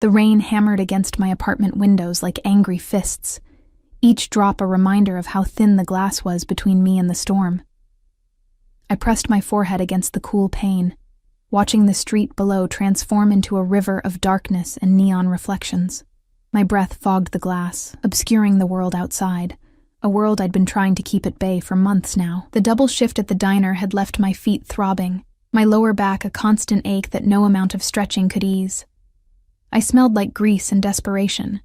The rain hammered against my apartment windows like angry fists, each drop a reminder of how thin the glass was between me and the storm. I pressed my forehead against the cool pane, watching the street below transform into a river of darkness and neon reflections. My breath fogged the glass, obscuring the world outside, a world I'd been trying to keep at bay for months now. The double shift at the diner had left my feet throbbing, my lower back a constant ache that no amount of stretching could ease. I smelled like grease and desperation,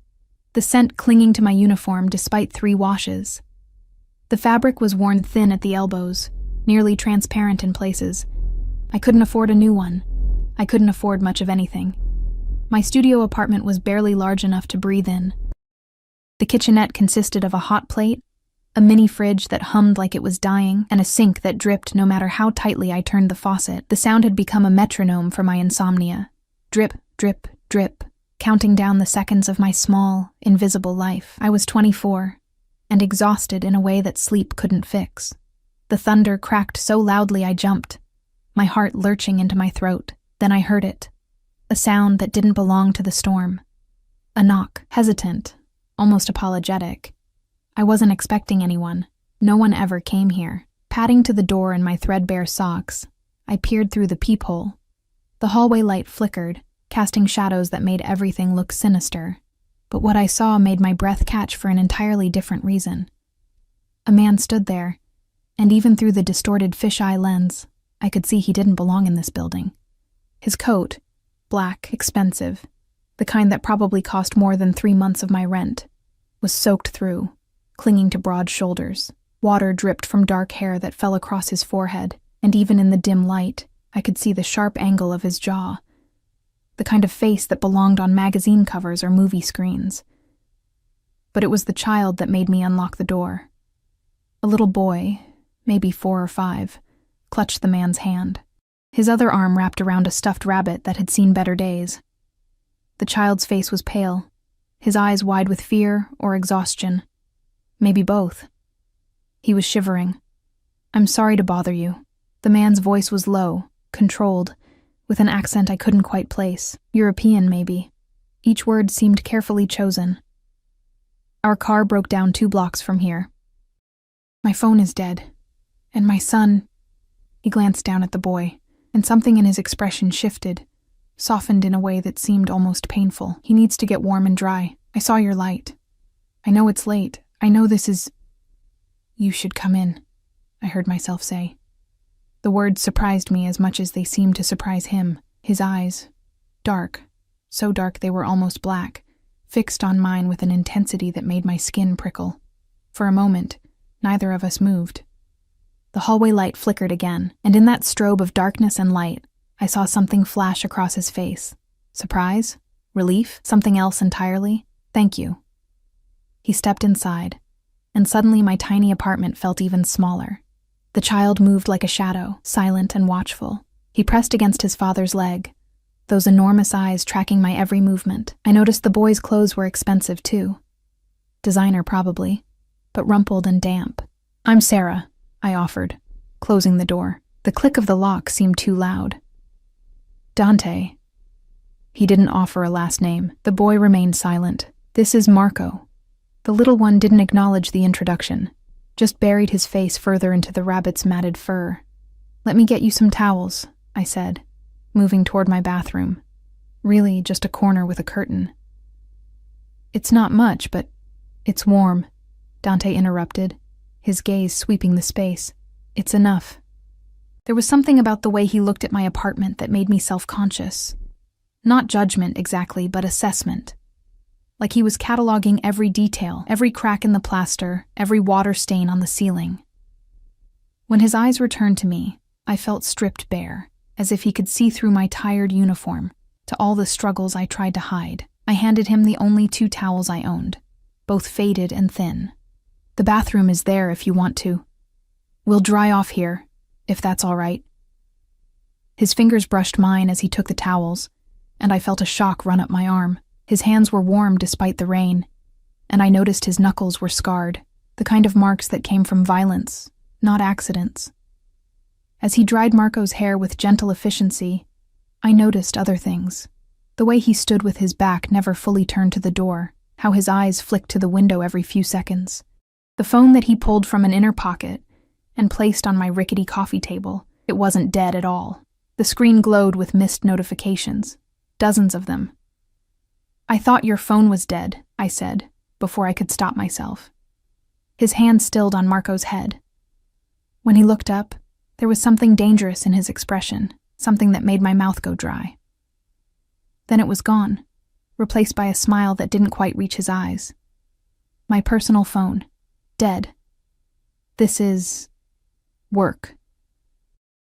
the scent clinging to my uniform despite 3 washes. The fabric was worn thin at the elbows, nearly transparent in places. I couldn't afford a new one. I couldn't afford much of anything. My studio apartment was barely large enough to breathe in. The kitchenette consisted of a hot plate, a mini fridge that hummed like it was dying, and a sink that dripped no matter how tightly I turned the faucet. The sound had become a metronome for my insomnia. Drip, drip, drip, counting down the seconds of my small, invisible life. I was 24, and exhausted in a way that sleep couldn't fix. The thunder cracked so loudly I jumped, my heart lurching into my throat. Then I heard it, a sound that didn't belong to the storm. A knock, hesitant, almost apologetic. I wasn't expecting anyone. No one ever came here. Padding to the door in my threadbare socks, I peered through the peephole. The hallway light flickered, casting shadows that made everything look sinister. But what I saw made my breath catch for an entirely different reason. A man stood there, and even through the distorted fisheye lens, I could see he didn't belong in this building. His coat, black, expensive, the kind that probably cost more than 3 months of my rent, was soaked through, clinging to broad shoulders. Water dripped from dark hair that fell across his forehead, and even in the dim light, I could see the sharp angle of his jaw, the kind of face that belonged on magazine covers or movie screens. But it was the child that made me unlock the door. A little boy, maybe 4 or 5, clutched the man's hand. His other arm wrapped around a stuffed rabbit that had seen better days. The child's face was pale, his eyes wide with fear or exhaustion. Maybe both. He was shivering. "I'm sorry to bother you." The man's voice was low, controlled, with an accent I couldn't quite place. European, maybe. Each word seemed carefully chosen. "Our car broke down 2 blocks from here. My phone is dead. And my son..." He glanced down at the boy, and something in his expression shifted, softened in a way that seemed almost painful. "He needs to get warm and dry. I saw your light. I know it's late. I know this is..." "You should come in," I heard myself say. The words surprised me as much as they seemed to surprise him. His eyes, dark, so dark they were almost black, fixed on mine with an intensity that made my skin prickle. For a moment, neither of us moved. The hallway light flickered again, and in that strobe of darkness and light, I saw something flash across his face. Surprise? Relief? Something else entirely? "Thank you." He stepped inside, and suddenly my tiny apartment felt even smaller. The child moved like a shadow, silent and watchful. He pressed against his father's leg, those enormous eyes tracking my every movement. I noticed the boy's clothes were expensive too. Designer probably, but rumpled and damp. "I'm Sarah," I offered, closing the door. The click of the lock seemed too loud. "Dante." He didn't offer a last name. The boy remained silent. "This is Marco." The little one didn't acknowledge the introduction, just buried his face further into the rabbit's matted fur. "Let me get you some towels," I said, moving toward my bathroom. Really, just a corner with a curtain. "It's not much, but it's warm," Dante interrupted, his gaze sweeping the space. "It's enough." There was something about the way he looked at my apartment that made me self-conscious. Not judgment exactly, but assessment. Like he was cataloging every detail, every crack in the plaster, every water stain on the ceiling. When his eyes returned to me, I felt stripped bare, as if he could see through my tired uniform, to all the struggles I tried to hide. I handed him the only 2 towels I owned, both faded and thin. "The bathroom is there if you want to. We'll dry off here, if that's all right." His fingers brushed mine as he took the towels, and I felt a shock run up my arm. His hands were warm despite the rain, and I noticed his knuckles were scarred, the kind of marks that came from violence, not accidents. As he dried Marco's hair with gentle efficiency, I noticed other things. The way he stood with his back never fully turned to the door, how his eyes flicked to the window every few seconds. The phone that he pulled from an inner pocket and placed on my rickety coffee table, it wasn't dead at all. The screen glowed with missed notifications, dozens of them. "I thought your phone was dead," I said, before I could stop myself. His hand stilled on Marco's head. When he looked up, there was something dangerous in his expression, something that made my mouth go dry. Then it was gone, replaced by a smile that didn't quite reach his eyes. My personal phone. Dead. This is work.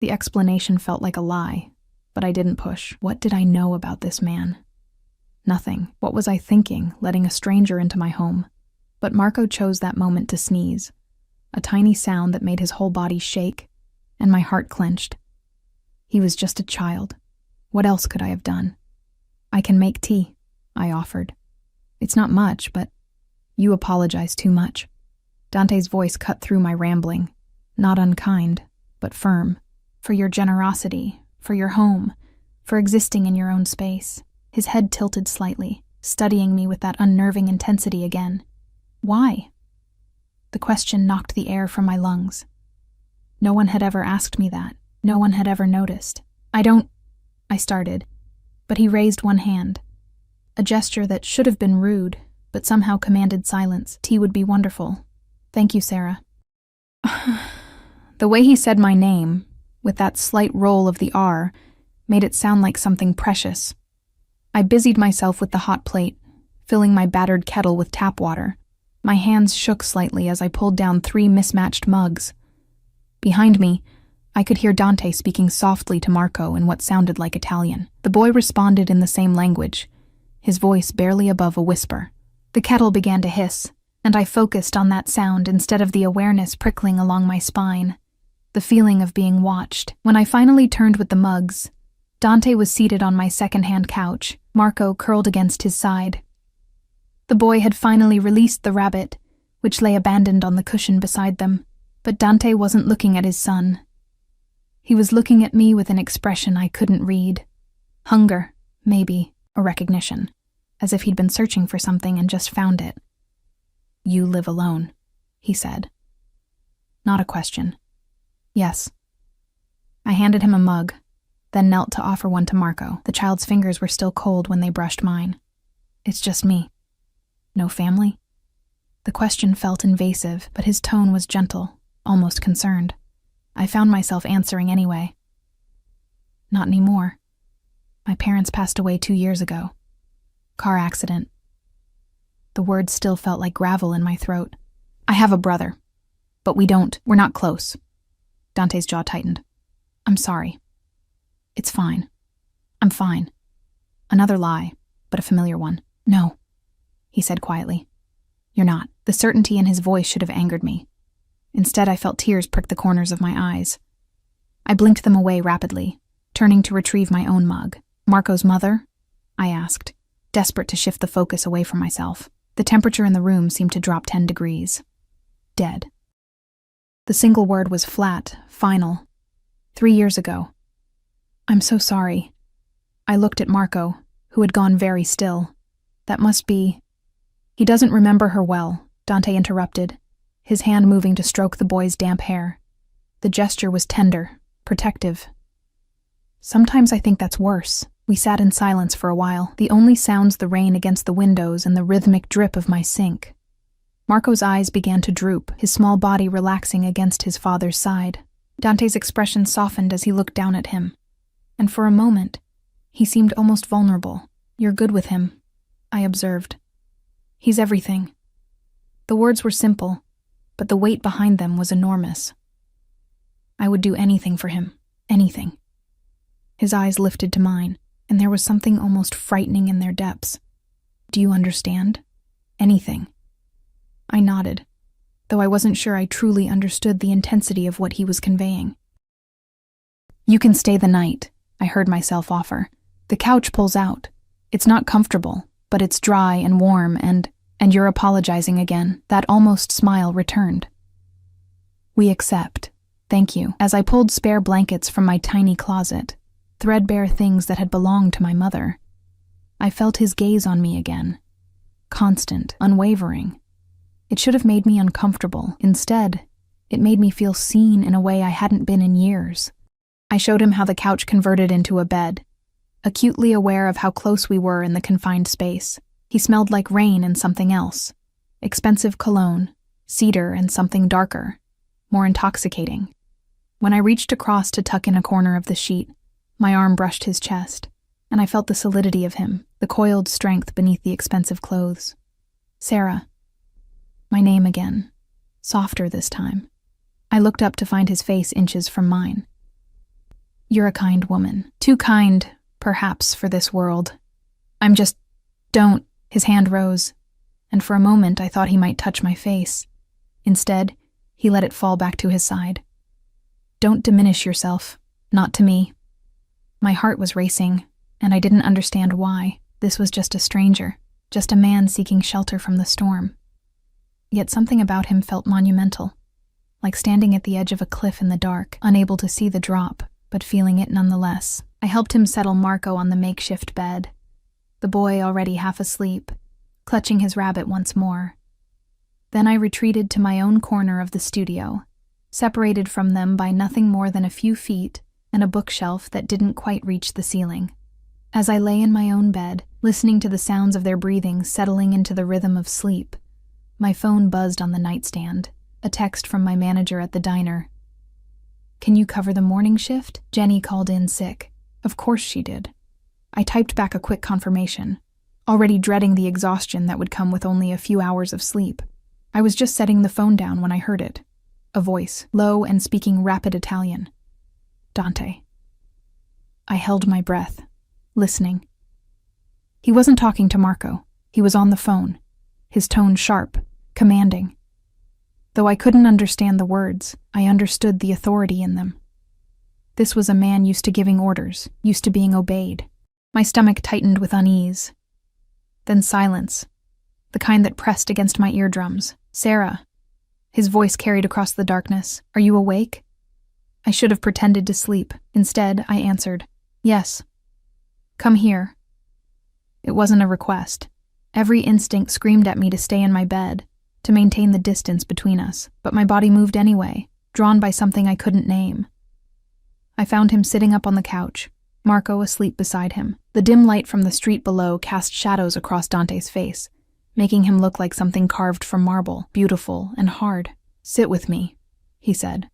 The explanation felt like a lie, but I didn't push. What did I know about this man? Nothing. What was I thinking, letting a stranger into my home? But Marco chose that moment to sneeze, a tiny sound that made his whole body shake, and my heart clenched. He was just a child. What else could I have done? "I can make tea," I offered. "It's not much, but you apologize too much." Dante's voice cut through my rambling, not unkind, but firm. "For your generosity, for your home, for existing in your own space." His head tilted slightly, studying me with that unnerving intensity again. Why? The question knocked the air from my lungs. No one had ever asked me that. No one had ever noticed. I started, but he raised one hand. A gesture that should have been rude, but somehow commanded silence. "Tea would be wonderful. Thank you, Sarah." The way he said my name, with that slight roll of the R, made it sound like something precious. I busied myself with the hot plate, filling my battered kettle with tap water. My hands shook slightly as I pulled down 3 mismatched mugs. Behind me, I could hear Dante speaking softly to Marco in what sounded like Italian. The boy responded in the same language, his voice barely above a whisper. The kettle began to hiss, and I focused on that sound instead of the awareness prickling along my spine, the feeling of being watched. When I finally turned with the mugs, Dante was seated on my second-hand couch, Marco curled against his side. The boy had finally released the rabbit, which lay abandoned on the cushion beside them, but Dante wasn't looking at his son. He was looking at me with an expression I couldn't read. Hunger, maybe, or recognition, as if he'd been searching for something and just found it. "You live alone," he said. Not a question. "Yes." I handed him a mug, then knelt to offer one to Marco. The child's fingers were still cold when they brushed mine. "It's just me. No family?" The question felt invasive, but his tone was gentle, almost concerned. I found myself answering anyway. "Not anymore. My parents passed away 2 years ago. Car accident." The words still felt like gravel in my throat. "I have a brother, but we're not close." Dante's jaw tightened. "I'm sorry." "It's fine. I'm fine." Another lie, but a familiar one. "No," he said quietly. "You're not." The certainty in his voice should have angered me. Instead, I felt tears prick the corners of my eyes. I blinked them away rapidly, turning to retrieve my own mug. "Marco's mother?" I asked, desperate to shift the focus away from myself. The temperature in the room seemed to drop 10 degrees. Dead. The single word was flat, final. 3 years ago. "I'm so sorry." I looked at Marco, who had gone very still. "That must be—" "He doesn't remember her well," Dante interrupted, his hand moving to stroke the boy's damp hair. The gesture was tender, protective. "Sometimes I think that's worse." We sat in silence for a while, the only sounds the rain against the windows and the rhythmic drip of my sink. Marco's eyes began to droop, his small body relaxing against his father's side. Dante's expression softened as he looked down at him, and for a moment, he seemed almost vulnerable. "You're good with him," I observed. "He's everything." The words were simple, but the weight behind them was enormous. "I would do anything for him, anything." His eyes lifted to mine, and there was something almost frightening in their depths. "Do you understand? Anything?" I nodded, though I wasn't sure I truly understood the intensity of what he was conveying. "You can stay the night," I heard myself offer. "The couch pulls out. It's not comfortable, but it's dry and warm, and you're apologizing again." That almost smile returned. "We accept. Thank you." As I pulled spare blankets from my tiny closet, threadbare things that had belonged to my mother, I felt his gaze on me again. Constant, unwavering. It should have made me uncomfortable. Instead, it made me feel seen in a way I hadn't been in years. I showed him how the couch converted into a bed, acutely aware of how close we were in the confined space. He smelled like rain and something else. Expensive cologne, cedar and something darker, more intoxicating. When I reached across to tuck in a corner of the sheet, my arm brushed his chest, and I felt the solidity of him, the coiled strength beneath the expensive clothes. Sarah. My name again. Softer this time. I looked up to find his face inches from mine. You're a kind woman. Too kind, perhaps, for this world. Don't. His hand rose, and for a moment I thought he might touch my face. Instead, he let it fall back to his side. Don't diminish yourself. Not to me. My heart was racing, and I didn't understand why. This was just a stranger, just a man seeking shelter from the storm. Yet something about him felt monumental, like standing at the edge of a cliff in the dark, unable to see the drop, but feeling it nonetheless. I helped him settle Marco on the makeshift bed, the boy already half asleep, clutching his rabbit once more. Then I retreated to my own corner of the studio, separated from them by nothing more than a few feet and a bookshelf that didn't quite reach the ceiling. As I lay in my own bed, listening to the sounds of their breathing settling into the rhythm of sleep, my phone buzzed on the nightstand, a text from my manager at the diner. Can you cover the morning shift? Jenny called in sick. Of course she did. I typed back a quick confirmation, already dreading the exhaustion that would come with only a few hours of sleep. I was just setting the phone down when I heard it. A voice, low and speaking rapid Italian. Dante. I held my breath, listening. He wasn't talking to Marco. He was on the phone, his tone sharp, commanding. Though I couldn't understand the words, I understood the authority in them. This was a man used to giving orders, used to being obeyed. My stomach tightened with unease. Then silence, the kind that pressed against my eardrums. Sarah. His voice carried across the darkness. Are you awake? I should have pretended to sleep. Instead, I answered, yes. Come here. It wasn't a request. Every instinct screamed at me to stay in my bed, to maintain the distance between us, but my body moved anyway, drawn by something I couldn't name. I found him sitting up on the couch, Marco asleep beside him. The dim light from the street below cast shadows across Dante's face, making him look like something carved from marble, beautiful and hard. Sit with me, he said.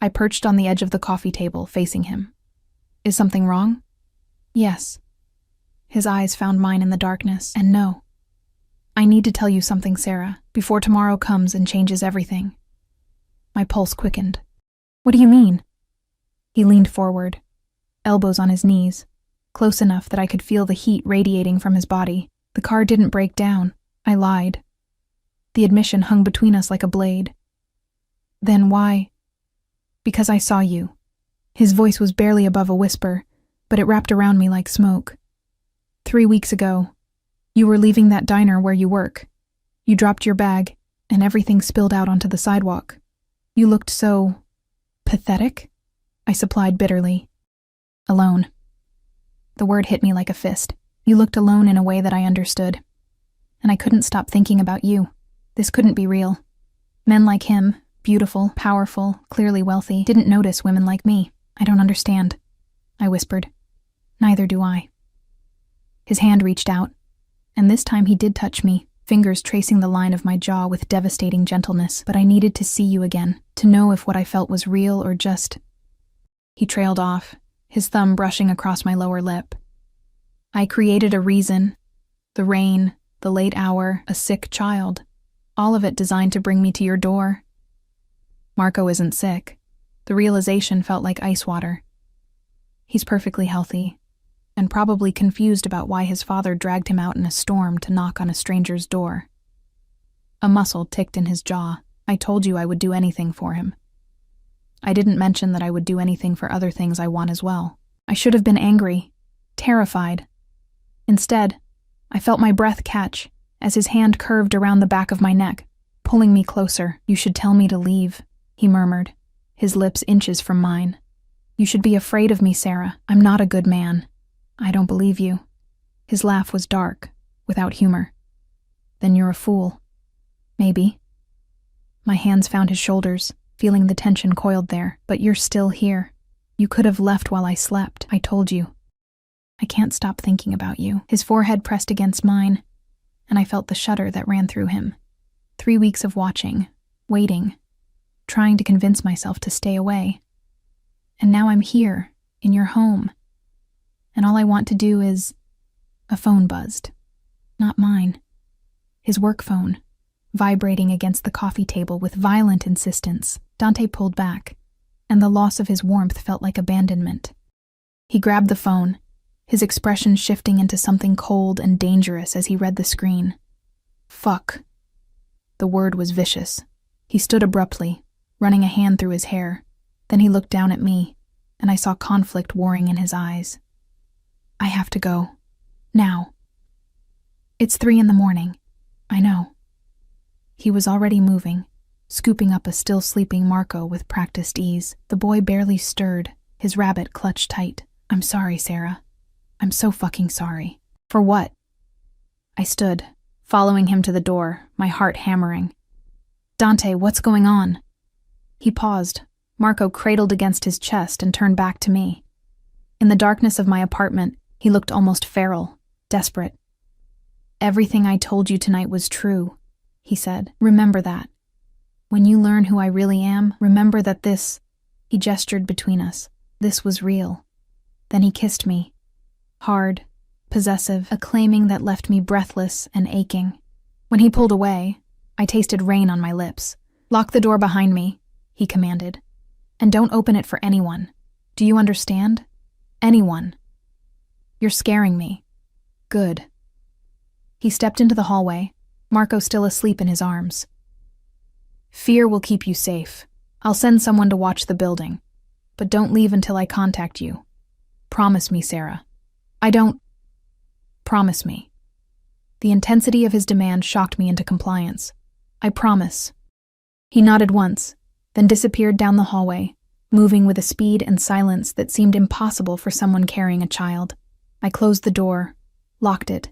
I perched on the edge of the coffee table, facing him. Is something wrong? Yes. His eyes found mine in the darkness, and no. I need to tell you something, Sarah, before tomorrow comes and changes everything. My pulse quickened. What do you mean? He leaned forward, elbows on his knees, close enough that I could feel the heat radiating from his body. The car didn't break down. I lied. The admission hung between us like a blade. Then why? Because I saw you. His voice was barely above a whisper, but it wrapped around me like smoke. 3 weeks ago, you were leaving that diner where you work. You dropped your bag, and everything spilled out onto the sidewalk. You looked so pathetic, I supplied bitterly. Alone. The word hit me like a fist. You looked alone in a way that I understood. And I couldn't stop thinking about you. This couldn't be real. Men like him, beautiful, powerful, clearly wealthy, didn't notice women like me. I don't understand, I whispered. Neither do I. His hand reached out, and this time he did touch me, fingers tracing the line of my jaw with devastating gentleness. But I needed to see you again, to know if what I felt was real or just... He trailed off, his thumb brushing across my lower lip. I created a reason. The rain, the late hour, a sick child. All of it designed to bring me to your door. Marco isn't sick. The realization felt like ice water. He's perfectly healthy, and probably confused about why his father dragged him out in a storm to knock on a stranger's door. A muscle ticked in his jaw. I told you I would do anything for him. I didn't mention that I would do anything for other things I want as well. I should have been angry, terrified. Instead, I felt my breath catch as his hand curved around the back of my neck, pulling me closer. You should tell me to leave, he murmured, his lips inches from mine. You should be afraid of me, Sarah. I'm not a good man. I don't believe you. His laugh was dark, without humor. Then you're a fool. Maybe. My hands found his shoulders, feeling the tension coiled there. But you're still here. You could have left while I slept, I told you. I can't stop thinking about you. His forehead pressed against mine, and I felt the shudder that ran through him. 3 weeks of watching, waiting, trying to convince myself to stay away. And now I'm here, in your home. And all I want to do is... A phone buzzed. Not mine. His work phone, vibrating against the coffee table with violent insistence. Dante pulled back, and the loss of his warmth felt like abandonment. He grabbed the phone, his expression shifting into something cold and dangerous as he read the screen. Fuck. The word was vicious. He stood abruptly, running a hand through his hair. Then he looked down at me, and I saw conflict warring in his eyes. I have to go. Now. It's 3 a.m. I know. He was already moving, scooping up a still sleeping Marco with practiced ease. The boy barely stirred, his rabbit clutched tight. I'm sorry, Sarah. I'm so fucking sorry. For what? I stood, following him to the door, my heart hammering. Dante, what's going on? He paused, Marco cradled against his chest and turned back to me. In the darkness of my apartment, he looked almost feral, desperate. Everything I told you tonight was true, he said. Remember that. When you learn who I really am, remember that this... He gestured between us. This was real. Then he kissed me. Hard, possessive, a claiming that left me breathless and aching. When he pulled away, I tasted rain on my lips. Lock the door behind me, he commanded. And don't open it for anyone. Do you understand? Anyone. You're scaring me. Good. He stepped into the hallway, Marco still asleep in his arms. Fear will keep you safe. I'll send someone to watch the building. But don't leave until I contact you. Promise me, Sarah. I don't... Promise me. The intensity of his demand shocked me into compliance. I promise. He nodded once, then disappeared down the hallway, moving with a speed and silence that seemed impossible for someone carrying a child. I closed the door, locked it,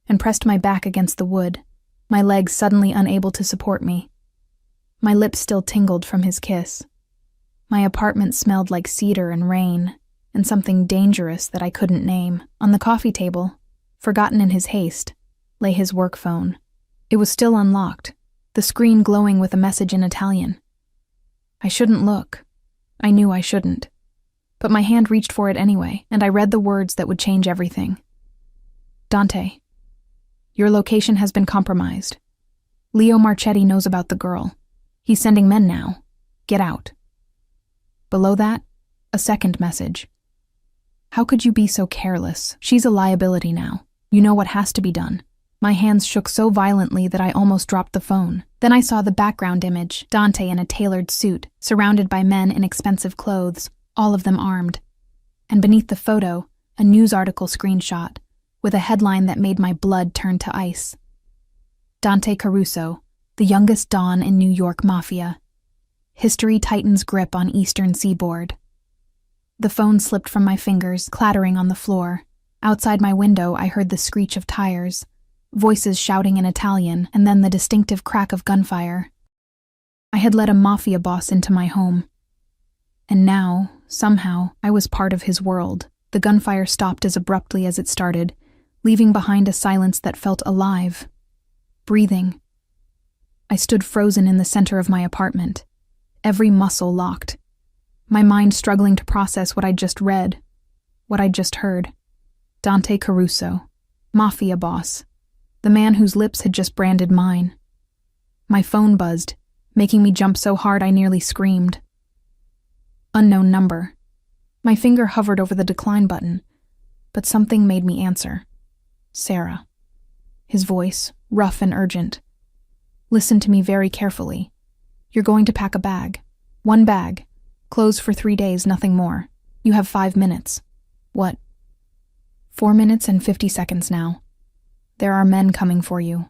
and pressed my back against the wood, my legs suddenly unable to support me. My lips still tingled from his kiss. My apartment smelled like cedar and rain, and something dangerous that I couldn't name. On the coffee table, forgotten in his haste, lay his work phone. It was still unlocked, the screen glowing with a message in Italian. I shouldn't look. I knew I shouldn't. But my hand reached for it anyway, and I read the words that would change everything. Dante, your location has been compromised. Leo Marchetti knows about the girl. He's sending men now. Get out. Below that, a second message. How could you be so careless? She's a liability now. You know what has to be done. My hands shook so violently that I almost dropped the phone. Then I saw the background image, Dante in a tailored suit, surrounded by men in expensive clothes, all of them armed. And beneath the photo, a news article screenshot, with a headline that made my blood turn to ice. Dante Caruso, the youngest Don in New York Mafia. History tightens grip on Eastern Seaboard. The phone slipped from my fingers, clattering on the floor. Outside my window, I heard the screech of tires, voices shouting in Italian, and then the distinctive crack of gunfire. I had let a mafia boss into my home. And now, somehow, I was part of his world. The gunfire stopped as abruptly as it started, leaving behind a silence that felt alive, breathing. I stood frozen in the center of my apartment, every muscle locked, my mind struggling to process what I'd just read, what I'd just heard. Dante Caruso, mafia boss, the man whose lips had just branded mine. My phone buzzed, making me jump so hard I nearly screamed. Unknown number. My finger hovered over the decline button, but something made me answer. Sarah. His voice, rough and urgent. Listen to me very carefully. You're going to pack a bag. One bag. Clothes for 3 days, nothing more. You have 5 minutes. What? 4 minutes and 50 seconds now. There are men coming for you.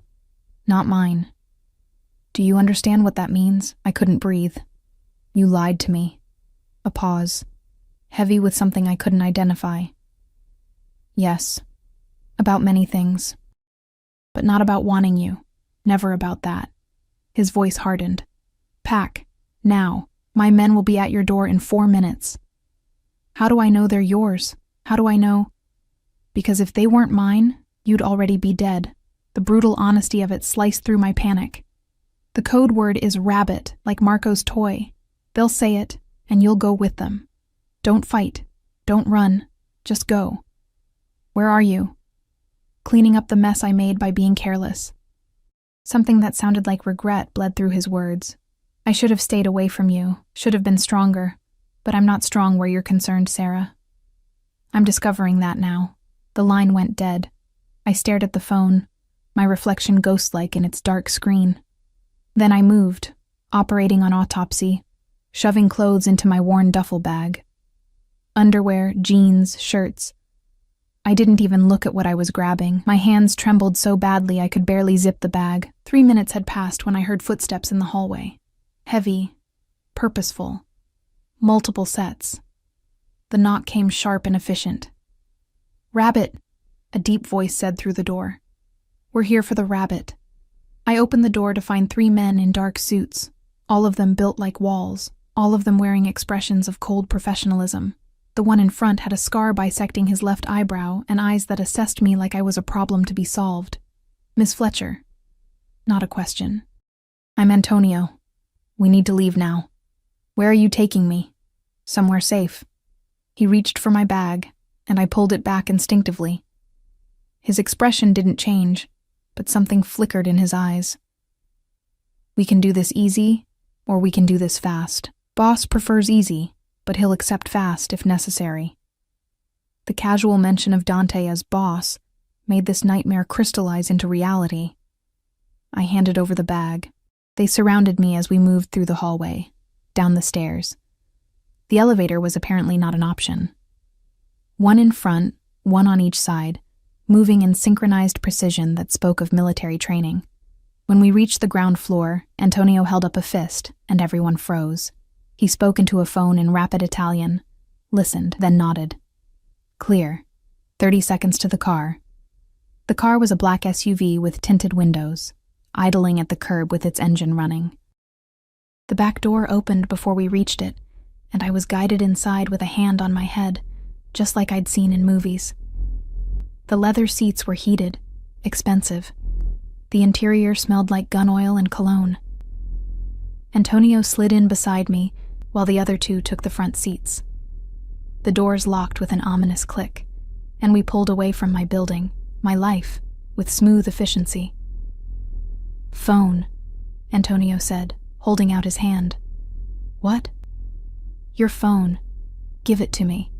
Not mine. Do you understand what that means? I couldn't breathe. You lied to me. A pause, heavy with something I couldn't identify. Yes. About many things. But not about wanting you. Never about that. His voice hardened. Pack. Now. My men will be at your door in 4 minutes. How do I know they're yours? How do I know? Because if they weren't mine, you'd already be dead. The brutal honesty of it sliced through my panic. The code word is rabbit, like Marco's toy. They'll say it, and you'll go with them. Don't fight. Don't run. Just go. Where are you? Cleaning up the mess I made by being careless. Something that sounded like regret bled through his words. I should have stayed away from you, should have been stronger, but I'm not strong where you're concerned, Sarah. I'm discovering that now. The line went dead. I stared at the phone, my reflection ghost-like in its dark screen. Then I moved, operating on autopsy, shoving clothes into my worn duffel bag. Underwear, jeans, shirts. I didn't even look at what I was grabbing. My hands trembled so badly I could barely zip the bag. 3 minutes had passed when I heard footsteps in the hallway. Heavy, purposeful, multiple sets. The knock came sharp and efficient. Rabbit, a deep voice said through the door. We're here for the rabbit. I opened the door to find 3 men in dark suits, all of them built like walls, all of them wearing expressions of cold professionalism. The one in front had a scar bisecting his left eyebrow and eyes that assessed me like I was a problem to be solved. Miss Fletcher. Not a question. I'm Antonio. We need to leave now. Where are you taking me? Somewhere safe. He reached for my bag, and I pulled it back instinctively. His expression didn't change, but something flickered in his eyes. We can do this easy, or we can do this fast. Boss prefers easy, but he'll accept fast if necessary. The casual mention of Dante as boss made this nightmare crystallize into reality. I handed over the bag. They surrounded me as we moved through the hallway, down the stairs. The elevator was apparently not an option. One in front, one on each side, moving in synchronized precision that spoke of military training. When we reached the ground floor, Antonio held up a fist, and everyone froze. He spoke into a phone in rapid Italian, listened, then nodded. Clear. 30 seconds to the car. The car was a black SUV with tinted windows, idling at the curb with its engine running. The back door opened before we reached it, and I was guided inside with a hand on my head, just like I'd seen in movies. The leather seats were heated, expensive. The interior smelled like gun oil and cologne. Antonio slid in beside me, while the other 2 took the front seats. The doors locked with an ominous click, and we pulled away from my building, my life, with smooth efficiency. Phone, Antonio said, holding out his hand. What? Your phone. Give it to me.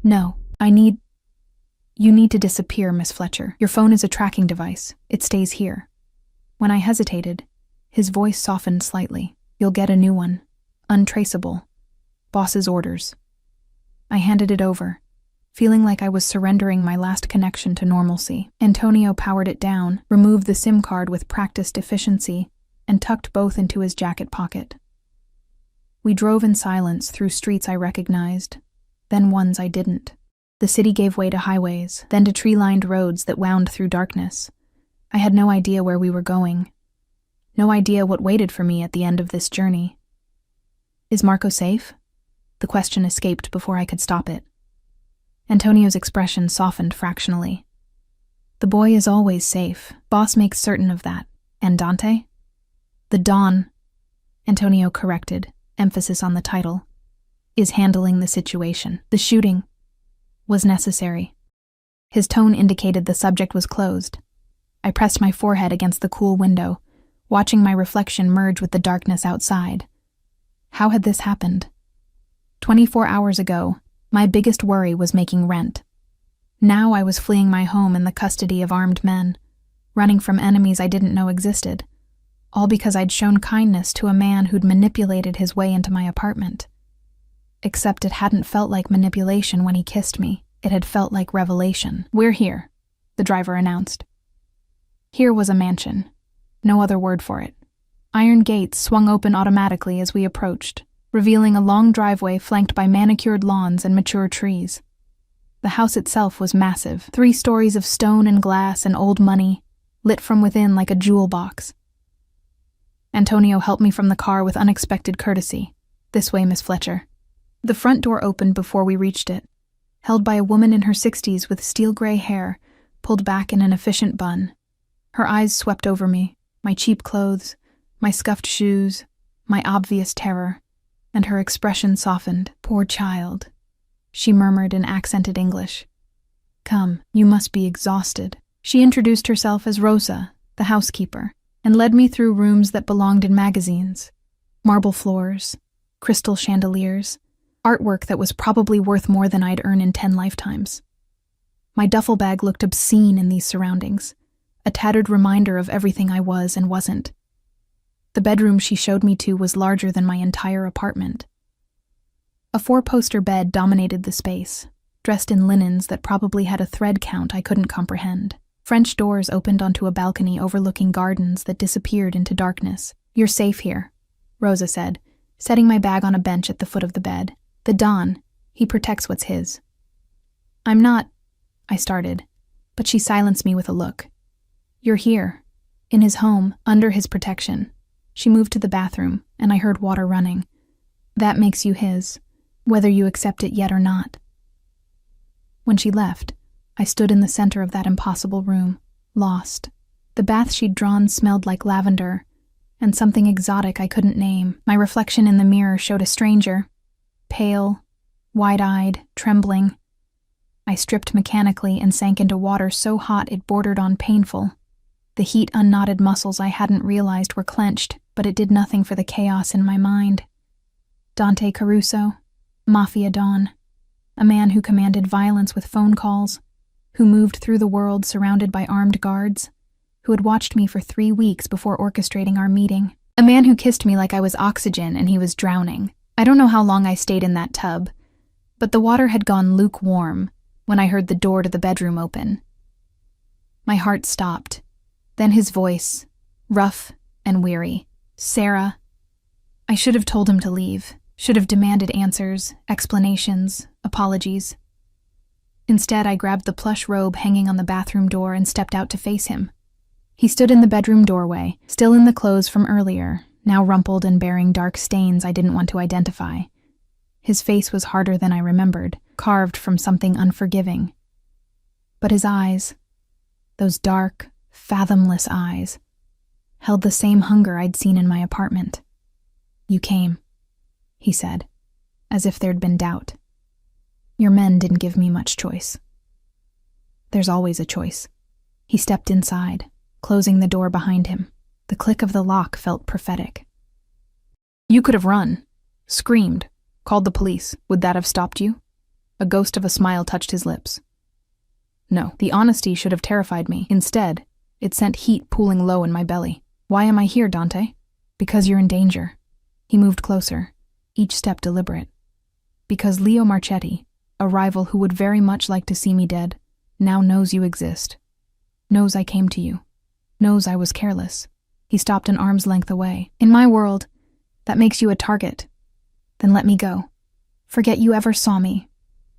No, You need to disappear, Miss Fletcher. Your phone is a tracking device. It stays here. When I hesitated, his voice softened slightly. You'll get a new one. Untraceable. Boss's orders. I handed it over, feeling like I was surrendering my last connection to normalcy. Antonio powered it down, removed the SIM card with practiced efficiency, and tucked both into his jacket pocket. We drove in silence through streets I recognized, then ones I didn't. The city gave way to highways, then to tree-lined roads that wound through darkness. I had no idea where we were going. No idea what waited for me at the end of this journey. Is Marco safe? The question escaped before I could stop it. Antonio's expression softened fractionally. The boy is always safe. Boss makes certain of that. And Dante? The Don, Antonio corrected, emphasis on the title, is handling the situation. The shooting was necessary. His tone indicated the subject was closed. I pressed my forehead against the cool window, watching my reflection merge with the darkness outside. How had this happened? 24 hours ago, my biggest worry was making rent. Now I was fleeing my home in the custody of armed men, running from enemies I didn't know existed, all because I'd shown kindness to a man who'd manipulated his way into my apartment. Except it hadn't felt like manipulation when he kissed me. It had felt like revelation. We're here, the driver announced. Here was a mansion. No other word for it. Iron gates swung open automatically as we approached, revealing a long driveway flanked by manicured lawns and mature trees. The house itself was massive, 3 stories of stone and glass and old money, lit from within like a jewel box. Antonio helped me from the car with unexpected courtesy. "This way, Miss Fletcher." The front door opened before we reached it, held by a woman in her 60s with steel-gray hair, pulled back in an efficient bun. Her eyes swept over me, my cheap clothes, my scuffed shoes, my obvious terror, and her expression softened. "Poor child," she murmured in accented English. "Come, you must be exhausted." She introduced herself as Rosa, the housekeeper, and led me through rooms that belonged in magazines. Marble floors, crystal chandeliers, artwork that was probably worth more than I'd earn in 10 lifetimes. My duffel bag looked obscene in these surroundings, a tattered reminder of everything I was and wasn't. The bedroom she showed me to was larger than my entire apartment. A 4-poster bed dominated the space, dressed in linens that probably had a thread count I couldn't comprehend. French doors opened onto a balcony overlooking gardens that disappeared into darkness. "You're safe here," Rosa said, setting my bag on a bench at the foot of the bed. "The Don, he protects what's his." "I'm not," I started, but she silenced me with a look. "You're here, in his home, under his protection." She moved to the bathroom, and I heard water running. "That makes you his, whether you accept it yet or not." When she left, I stood in the center of that impossible room, lost. The bath she'd drawn smelled like lavender, and something exotic I couldn't name. My reflection in the mirror showed a stranger, pale, wide-eyed, trembling. I stripped mechanically and sank into water so hot it bordered on painful. The heat unknotted muscles I hadn't realized were clenched, but it did nothing for the chaos in my mind. Dante Caruso, Mafia Don, a man who commanded violence with phone calls, who moved through the world surrounded by armed guards, who had watched me for 3 weeks before orchestrating our meeting. A man who kissed me like I was oxygen and he was drowning. I don't know how long I stayed in that tub, but the water had gone lukewarm when I heard the door to the bedroom open. My heart stopped. Then his voice, rough and weary. "Sarah." I should have told him to leave, should have demanded answers, explanations, apologies. Instead, I grabbed the plush robe hanging on the bathroom door and stepped out to face him. He stood in the bedroom doorway, still in the clothes from earlier, now rumpled and bearing dark stains I didn't want to identify. His face was harder than I remembered, carved from something unforgiving. But his eyes, those dark, fathomless eyes, held the same hunger I'd seen in my apartment. "You came," he said, as if there'd been doubt. "Your men didn't give me much choice." "There's always a choice." He stepped inside, closing the door behind him. The click of the lock felt prophetic. "You could have run, screamed, called the police. Would that have stopped you?" A ghost of a smile touched his lips. "No, the honesty should have terrified me. Instead, it sent heat pooling low in my belly." "Why am I here, Dante?" "Because you're in danger." He moved closer, each step deliberate. "Because Leo Marchetti, a rival who would very much like to see me dead, now knows you exist. Knows I came to you. Knows I was careless." He stopped an arm's length away. "In my world, that makes you a target. Then let me go. Forget you ever saw me.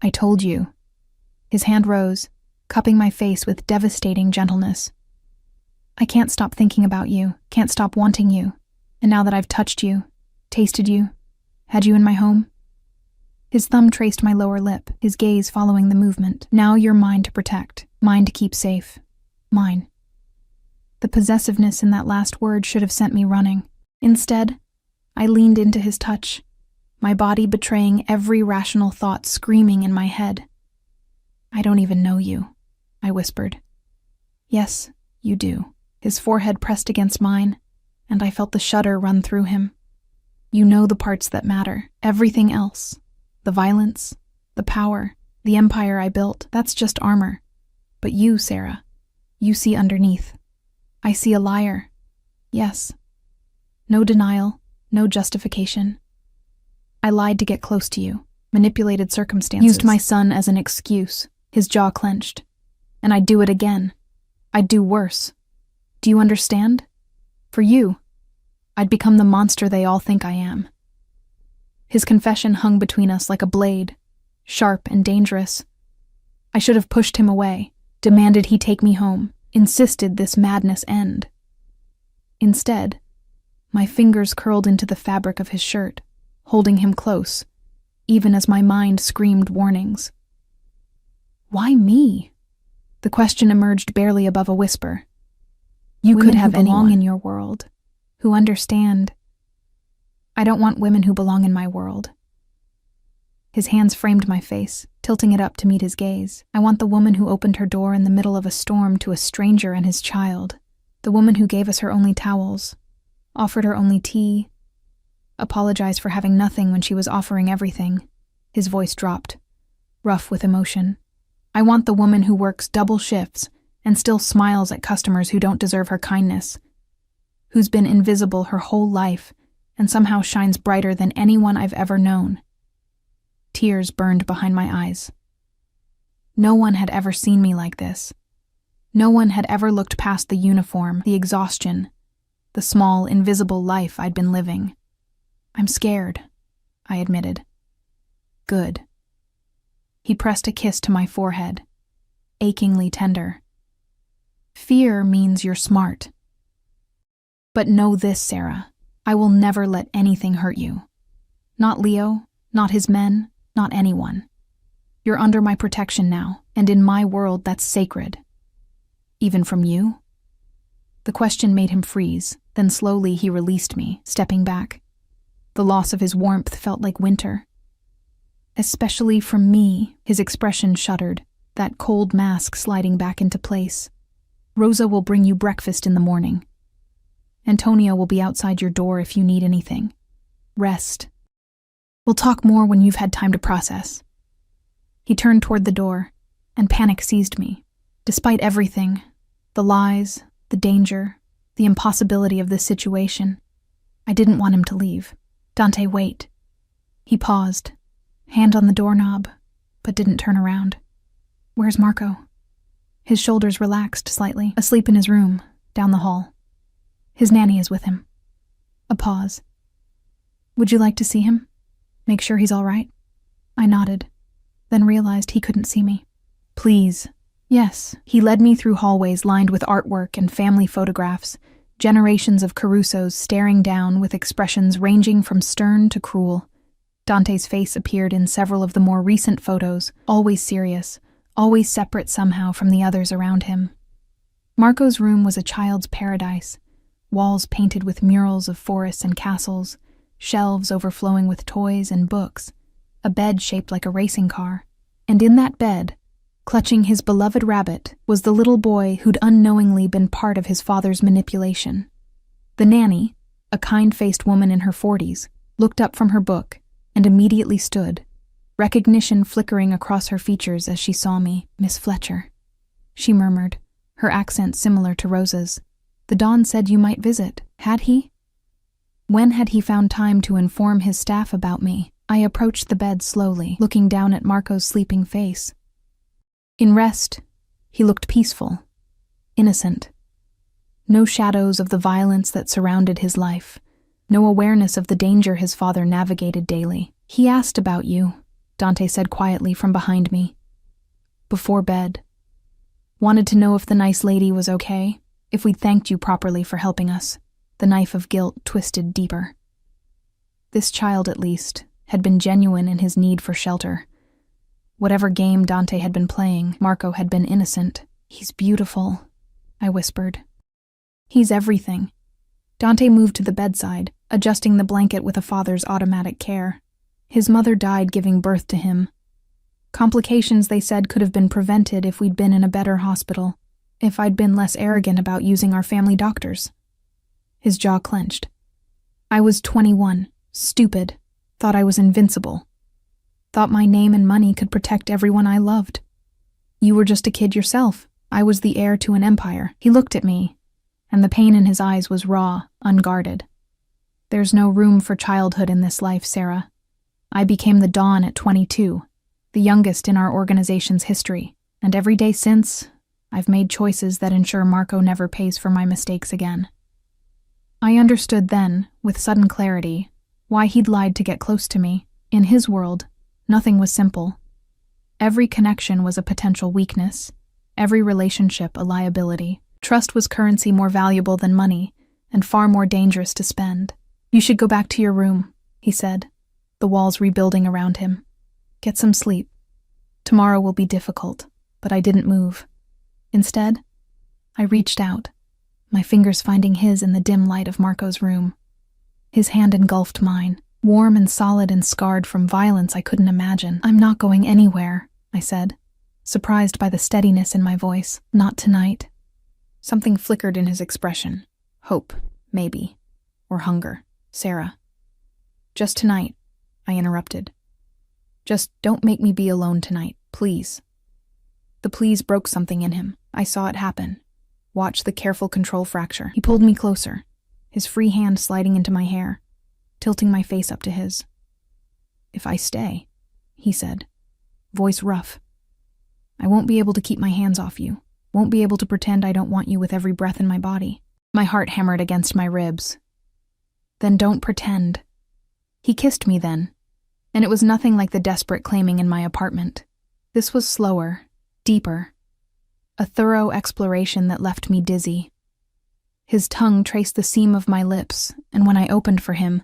I told you." His hand rose, cupping my face with devastating gentleness. "I can't stop thinking about you, can't stop wanting you. And now that I've touched you, tasted you, had you in my home." His thumb traced my lower lip, his gaze following the movement. "Now you're mine to protect, mine to keep safe. Mine." The possessiveness in that last word should have sent me running. Instead, I leaned into his touch, my body betraying every rational thought screaming in my head. "I don't even know you," I whispered. "Yes, you do." His forehead pressed against mine, and I felt the shudder run through him. "You know the parts that matter. Everything else. The violence, the power, the empire I built, that's just armor. But you, Sarah, you see underneath. I see a liar. Yes. No denial, no justification. I lied to get close to you, manipulated circumstances, used my son as an excuse." His jaw clenched. "And I'd do it again. I'd do worse. Do you understand? For you, I'd become the monster they all think I am." His confession hung between us like a blade, sharp and dangerous. I should have pushed him away, demanded he take me home, insisted this madness end. Instead, my fingers curled into the fabric of his shirt, holding him close, even as my mind screamed warnings. Why me? The question emerged barely above a whisper. You could have anyone in your world, who understand. I don't want women who belong in my world. His hands framed my face, tilting it up to meet his gaze. I want the woman who opened her door in the middle of a storm to a stranger and his child. The woman who gave us her only towels, offered her only tea, apologized for having nothing when she was offering everything. His voice dropped, rough with emotion. I want the woman who works double shifts and still smiles at customers who don't deserve her kindness, who's been invisible her whole life and somehow shines brighter than anyone I've ever known. Tears burned behind my eyes. No one had ever seen me like this. No one had ever looked past the uniform, the exhaustion, the small, invisible life I'd been living. I'm scared, I admitted. Good. He pressed a kiss to my forehead, achingly tender. Fear means you're smart. But know this, Sarah, I will never let anything hurt you. Not Leo, not his men, not anyone. You're under my protection now, and in my world that's sacred. Even from you? The question made him freeze, then slowly he released me, stepping back. The loss of his warmth felt like winter. Especially from me, his expression shuddered, that cold mask sliding back into place. Rosa will bring you breakfast in the morning. Antonio will be outside your door if you need anything. Rest. We'll talk more when you've had time to process. He turned toward the door, and panic seized me. Despite everything, the lies, the danger, the impossibility of this situation, I didn't want him to leave. Dante, wait. He paused, hand on the doorknob, but didn't turn around. Where's Marco? His shoulders relaxed slightly, asleep in his room, down the hall. His nanny is with him. A pause. Would you like to see him? Make sure he's all right? I nodded, then realized he couldn't see me. Please. Yes. He led me through hallways lined with artwork and family photographs, generations of Carusos staring down with expressions ranging from stern to cruel. Dante's face appeared in several of the more recent photos, always serious, always separate somehow from the others around him. Marco's room was a child's paradise, walls painted with murals of forests and castles, shelves overflowing with toys and books, a bed shaped like a racing car, and in that bed, clutching his beloved rabbit, was the little boy who'd unknowingly been part of his father's manipulation. The nanny, a kind-faced woman in her 40s, looked up from her book and immediately stood, recognition flickering across her features as she saw me. Miss Fletcher, she murmured, her accent similar to Rosa's. The Don said you might visit. Had he? When had he found time to inform his staff about me? I approached the bed slowly, looking down at Marco's sleeping face. In rest, he looked peaceful, innocent. No shadows of the violence that surrounded his life, no awareness of the danger his father navigated daily. He asked about you, Dante said quietly from behind me. Before bed. Wanted to know if the nice lady was okay, if we'd thanked you properly for helping us. The knife of guilt twisted deeper. This child, at least, had been genuine in his need for shelter. Whatever game Dante had been playing, Marco had been innocent. He's beautiful, I whispered. He's everything. Dante moved to the bedside, adjusting the blanket with a father's automatic care. His mother died giving birth to him. Complications, they said, could have been prevented if we'd been in a better hospital, if I'd been less arrogant about using our family doctors. His jaw clenched. I was 21, stupid, thought I was invincible. Thought my name and money could protect everyone I loved. You were just a kid yourself. I was the heir to an empire. He looked at me, and the pain in his eyes was raw, unguarded. There's no room for childhood in this life, Sarah. I became the Dawn at 22, the youngest in our organization's history, and every day since, I've made choices that ensure Marco never pays for my mistakes again. I understood then, with sudden clarity, why he'd lied to get close to me. In his world, nothing was simple. Every connection was a potential weakness, every relationship a liability. Trust was currency more valuable than money, and far more dangerous to spend. "You should go back to your room," he said, the walls rebuilding around him. "Get some sleep. Tomorrow will be difficult," but I didn't move. Instead, I reached out, my fingers finding his in the dim light of Marco's room. His hand engulfed mine, warm and solid and scarred from violence I couldn't imagine. "I'm not going anywhere," I said, surprised by the steadiness in my voice. "Not tonight." Something flickered in his expression. Hope, maybe. Or hunger. "Sarah." "Just tonight," I interrupted. "Just don't make me be alone tonight, please." The please broke something in him. I saw it happen. Watched the careful control fracture. He pulled me closer, his free hand sliding into my hair, tilting my face up to his. "If I stay," he said, voice rough, "I won't be able to keep my hands off you. Won't be able to pretend I don't want you with every breath in my body." My heart hammered against my ribs. "Then don't pretend." He kissed me then, and it was nothing like the desperate claiming in my apartment. This was slower, deeper, a thorough exploration that left me dizzy. His tongue traced the seam of my lips, and when I opened for him,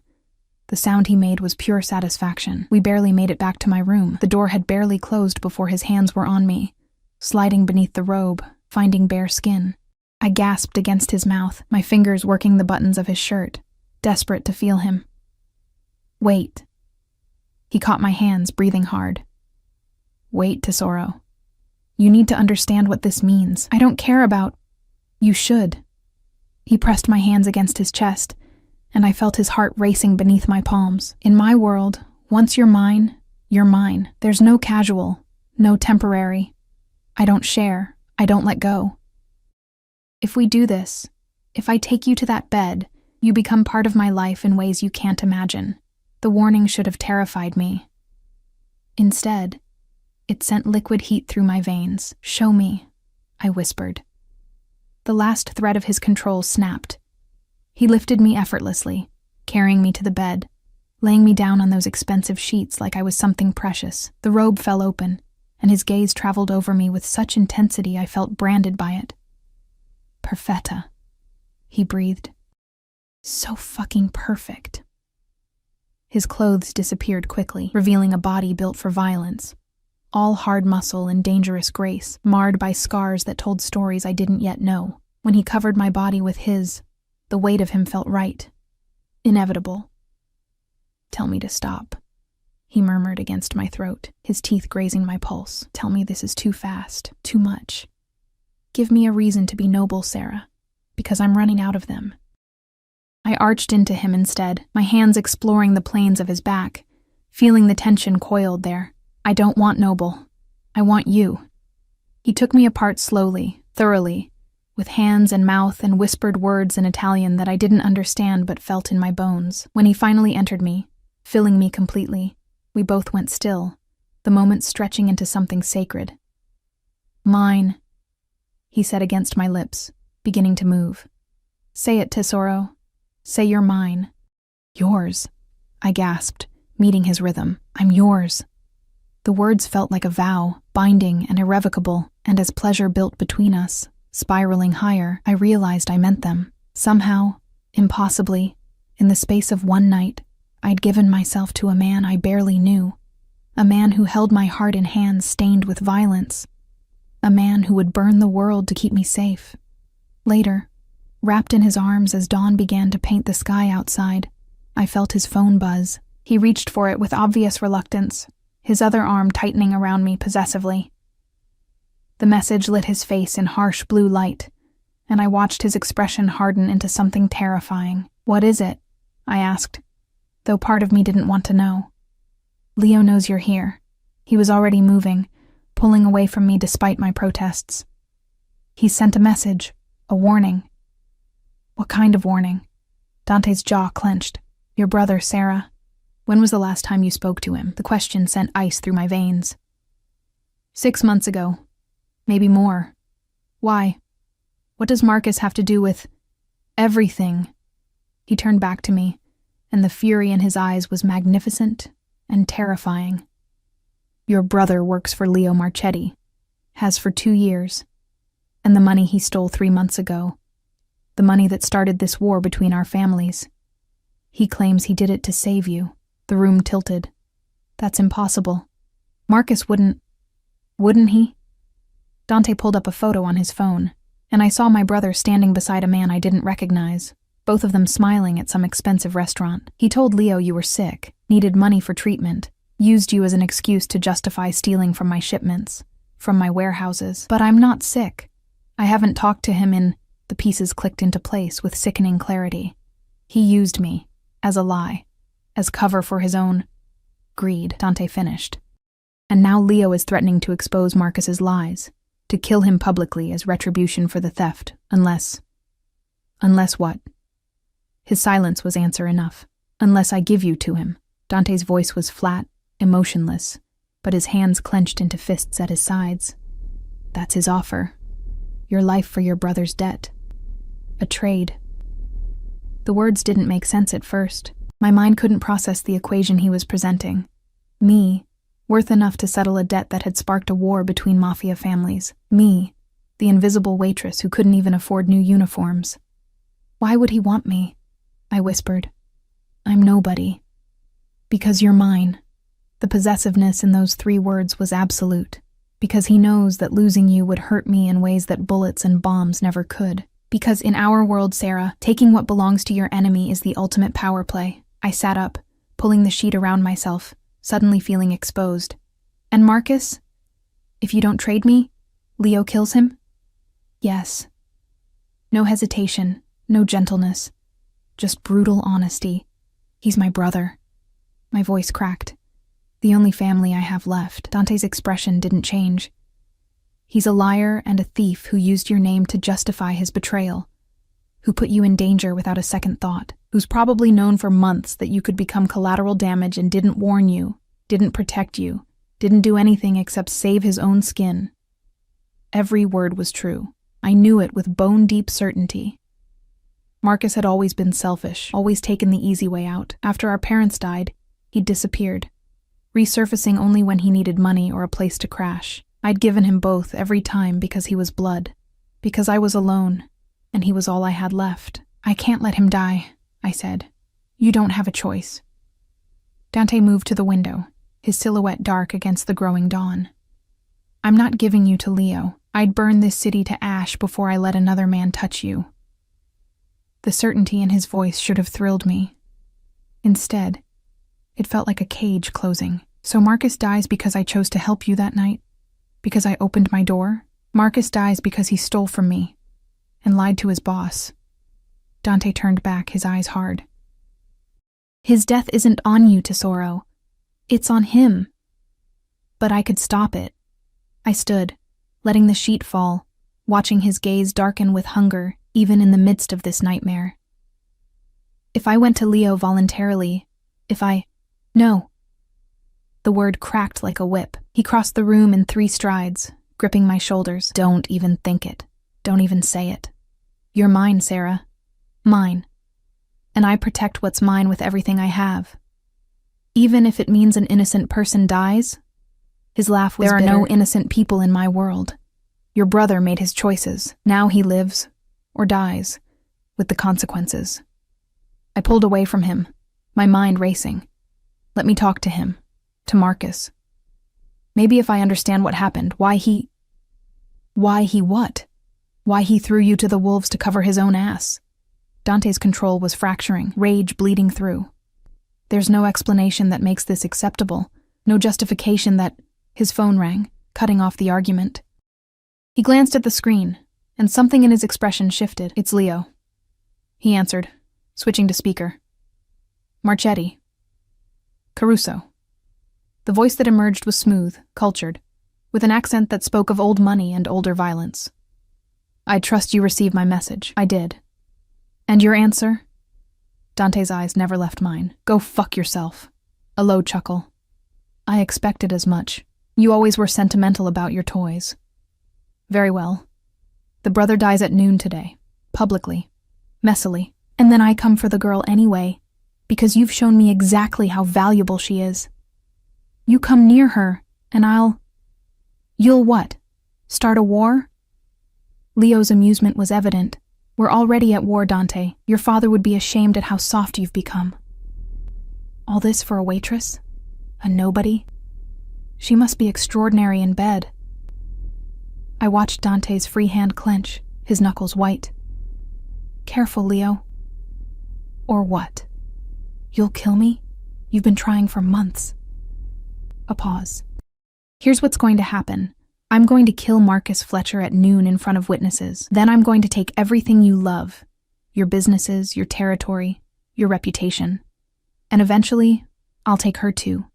the sound he made was pure satisfaction. We barely made it back to my room. The door had barely closed before his hands were on me, sliding beneath the robe, finding bare skin. I gasped against his mouth, my fingers working the buttons of his shirt, desperate to feel him. "Wait." He caught my hands, breathing hard. "Wait, Tesoro. You need to understand what this means. I don't care about—" "You should." He pressed my hands against his chest, and I felt his heart racing beneath my palms. "In my world, once you're mine, you're mine. There's no casual, no temporary. I don't share, I don't let go. If we do this, if I take you to that bed, you become part of my life in ways you can't imagine." The warning should have terrified me. Instead, it sent liquid heat through my veins. "Show me," I whispered. The last thread of his control snapped. He lifted me effortlessly, carrying me to the bed, laying me down on those expensive sheets like I was something precious. The robe fell open, and his gaze traveled over me with such intensity I felt branded by it. "Perfetta," he breathed. "So fucking perfect." His clothes disappeared quickly, revealing a body built for violence. All hard muscle and dangerous grace, marred by scars that told stories I didn't yet know. When he covered my body with his, the weight of him felt right. Inevitable. "Tell me to stop," he murmured against my throat, his teeth grazing my pulse. "Tell me this is too fast, too much. Give me a reason to be noble, Sarah, because I'm running out of them." I arched into him instead, my hands exploring the planes of his back, feeling the tension coiled there. "I don't want noble. I want you." He took me apart slowly, thoroughly, with hands and mouth and whispered words in Italian that I didn't understand but felt in my bones. When he finally entered me, filling me completely, we both went still, the moment stretching into something sacred. "Mine," he said against my lips, beginning to move. "Say it, Tesoro. Say you're mine." "Yours," I gasped, meeting his rhythm. "I'm yours." The words felt like a vow, binding and irrevocable, and as pleasure built between us, spiraling higher, I realized I meant them. Somehow, impossibly, in the space of one night, I'd given myself to a man I barely knew, a man who held my heart in hands stained with violence, a man who would burn the world to keep me safe. Later, wrapped in his arms as dawn began to paint the sky outside, I felt his phone buzz. He reached for it with obvious reluctance, his other arm tightening around me possessively. The message lit his face in harsh blue light, and I watched his expression harden into something terrifying. "What is it?" I asked, though part of me didn't want to know. "Leo knows you're here." He was already moving, pulling away from me despite my protests. "He sent a message, a warning." "What kind of warning?" Dante's jaw clenched. "Your brother, Sarah. When was the last time you spoke to him?" The question sent ice through my veins. 6 months ago. Maybe more. Why? What does Marcus have to do with everything? He turned back to me, and the fury in his eyes was magnificent and terrifying. Your brother works for Leo Marchetti, has for 2 years, and the money he stole 3 months ago, the money that started this war between our families. He claims he did it to save you." The room tilted. "That's impossible. Marcus wouldn't he?" Dante pulled up a photo on his phone, and I saw my brother standing beside a man I didn't recognize, both of them smiling at some expensive restaurant. "He told Leo you were sick, needed money for treatment, used you as an excuse to justify stealing from my shipments, from my warehouses. But I'm not sick. I haven't talked to him in—" The pieces clicked into place with sickening clarity. "He used me, as a lie, as cover for his own greed," Dante finished. "And now Leo is threatening to expose Marcus's lies, to kill him publicly as retribution for the theft, unless what?" His silence was answer enough. "Unless I give you to him." Dante's voice was flat, emotionless, but his hands clenched into fists at his sides. "That's his offer. Your life for your brother's debt. A trade." The words didn't make sense at first. My mind couldn't process the equation he was presenting. Me, worth enough to settle a debt that had sparked a war between Mafia families. Me, the invisible waitress who couldn't even afford new uniforms. "Why would he want me?" I whispered. "I'm nobody." "Because you're mine." The possessiveness in those 3 words was absolute. "Because he knows that losing you would hurt me in ways that bullets and bombs never could. Because in our world, Sarah, taking what belongs to your enemy is the ultimate power play." I sat up, pulling the sheet around myself, suddenly feeling exposed. "And Marcus? If you don't trade me, Leo kills him?" "Yes." No hesitation, no gentleness, just brutal honesty. "He's my brother." My voice cracked. "The only family I have left." Dante's expression didn't change. "He's a liar and a thief who used your name to justify his betrayal, who put you in danger without a second thought, who's probably known for months that you could become collateral damage and didn't warn you, didn't protect you, didn't do anything except save his own skin." Every word was true. I knew it with bone-deep certainty. Marcus had always been selfish, always taken the easy way out. After our parents died, he'd disappeared, resurfacing only when he needed money or a place to crash. I'd given him both every time because he was blood, because I was alone, and he was all I had left. "I can't let him die," I said. "You don't have a choice." Dante moved to the window, his silhouette dark against the growing dawn. "I'm not giving you to Leo. I'd burn this city to ash before I let another man touch you." The certainty in his voice should have thrilled me. Instead, it felt like a cage closing. "So Marcus dies because I chose to help you that night? Because I opened my door? Marcus dies because he stole from me and lied to his boss." Dante turned back, his eyes hard. "His death isn't on you, Tesoro. It's on him." But I could stop it. I stood, letting the sheet fall, watching his gaze darken with hunger, even in the midst of this nightmare. "If I went to Leo voluntarily, No." The word cracked like a whip. He crossed the room in 3 strides, gripping my shoulders. "Don't even think it. Don't even say it. You're mine, Sarah. Mine. And I protect what's mine with everything I have. Even if it means an innocent person dies." His laugh was bitter. "There are no innocent people in my world. Your brother made his choices. Now he lives, or dies, with the consequences." I pulled away from him, my mind racing. Let me talk to him. To Marcus. Maybe if I understand what happened, why he what? Why he threw you to the wolves to cover his own ass. Dante's control was fracturing, rage bleeding through. There's no explanation that makes this acceptable, no justification that... His phone rang, cutting off the argument. He glanced at the screen, and something in his expression shifted. "It's Leo," he answered, switching to speaker. "Marchetti. Caruso." The voice that emerged was smooth, cultured, with an accent that spoke of old money and older violence. "I trust you received my message." I did. "And your answer?" Dante's eyes never left mine. "Go fuck yourself." A low chuckle. "I expected as much. You always were sentimental about your toys." "Very well. The brother dies at noon today. Publicly. Messily. And then I come for the girl anyway, because you've shown me exactly how valuable she is. You come near her, You'll what? Start a war? Leo's amusement was evident. We're already at war, Dante. Your father would be ashamed at how soft you've become. All this for a waitress? A nobody? She must be extraordinary in bed. I watched Dante's free hand clench, his knuckles white. Careful, Leo. Or what? You'll kill me? You've been trying for months. A pause. Here's what's going to happen. I'm going to kill Marcus Fletcher at noon in front of witnesses. Then I'm going to take everything you love, your businesses, your territory, your reputation. And eventually, I'll take her too.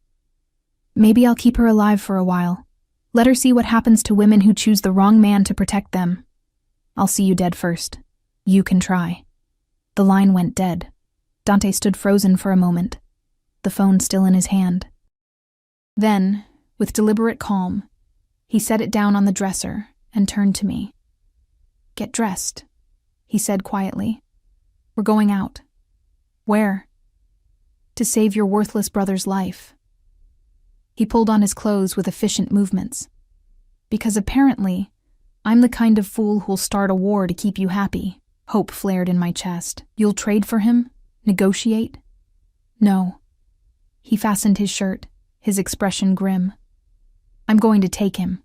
Maybe I'll keep her alive for a while. Let her see what happens to women who choose the wrong man to protect them. I'll see you dead first. You can try. The line went dead. Dante stood frozen for a moment, the phone still in his hand. Then, with deliberate calm, he set it down on the dresser and turned to me. Get dressed, he said quietly. We're going out. Where? To save your worthless brother's life. He pulled on his clothes with efficient movements. Because apparently, I'm the kind of fool who'll start a war to keep you happy. Hope flared in my chest. You'll trade for him? Negotiate? No. He fastened his shirt, his expression grim. I'm going to take him.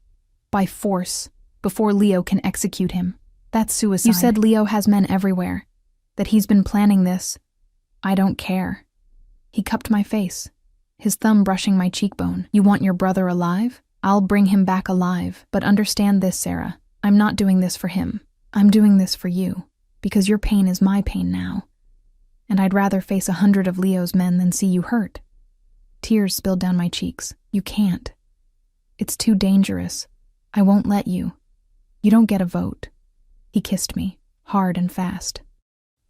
By force, before Leo can execute him. That's suicide. You said Leo has men everywhere. That he's been planning this. I don't care. He cupped my face, his thumb brushing my cheekbone. You want your brother alive? I'll bring him back alive. But understand this, Sarah. I'm not doing this for him. I'm doing this for you. Because your pain is my pain now. And I'd rather face 100 of Leo's men than see you hurt. Tears spilled down my cheeks. You can't. It's too dangerous. I won't let you. You don't get a vote. He kissed me, hard and fast.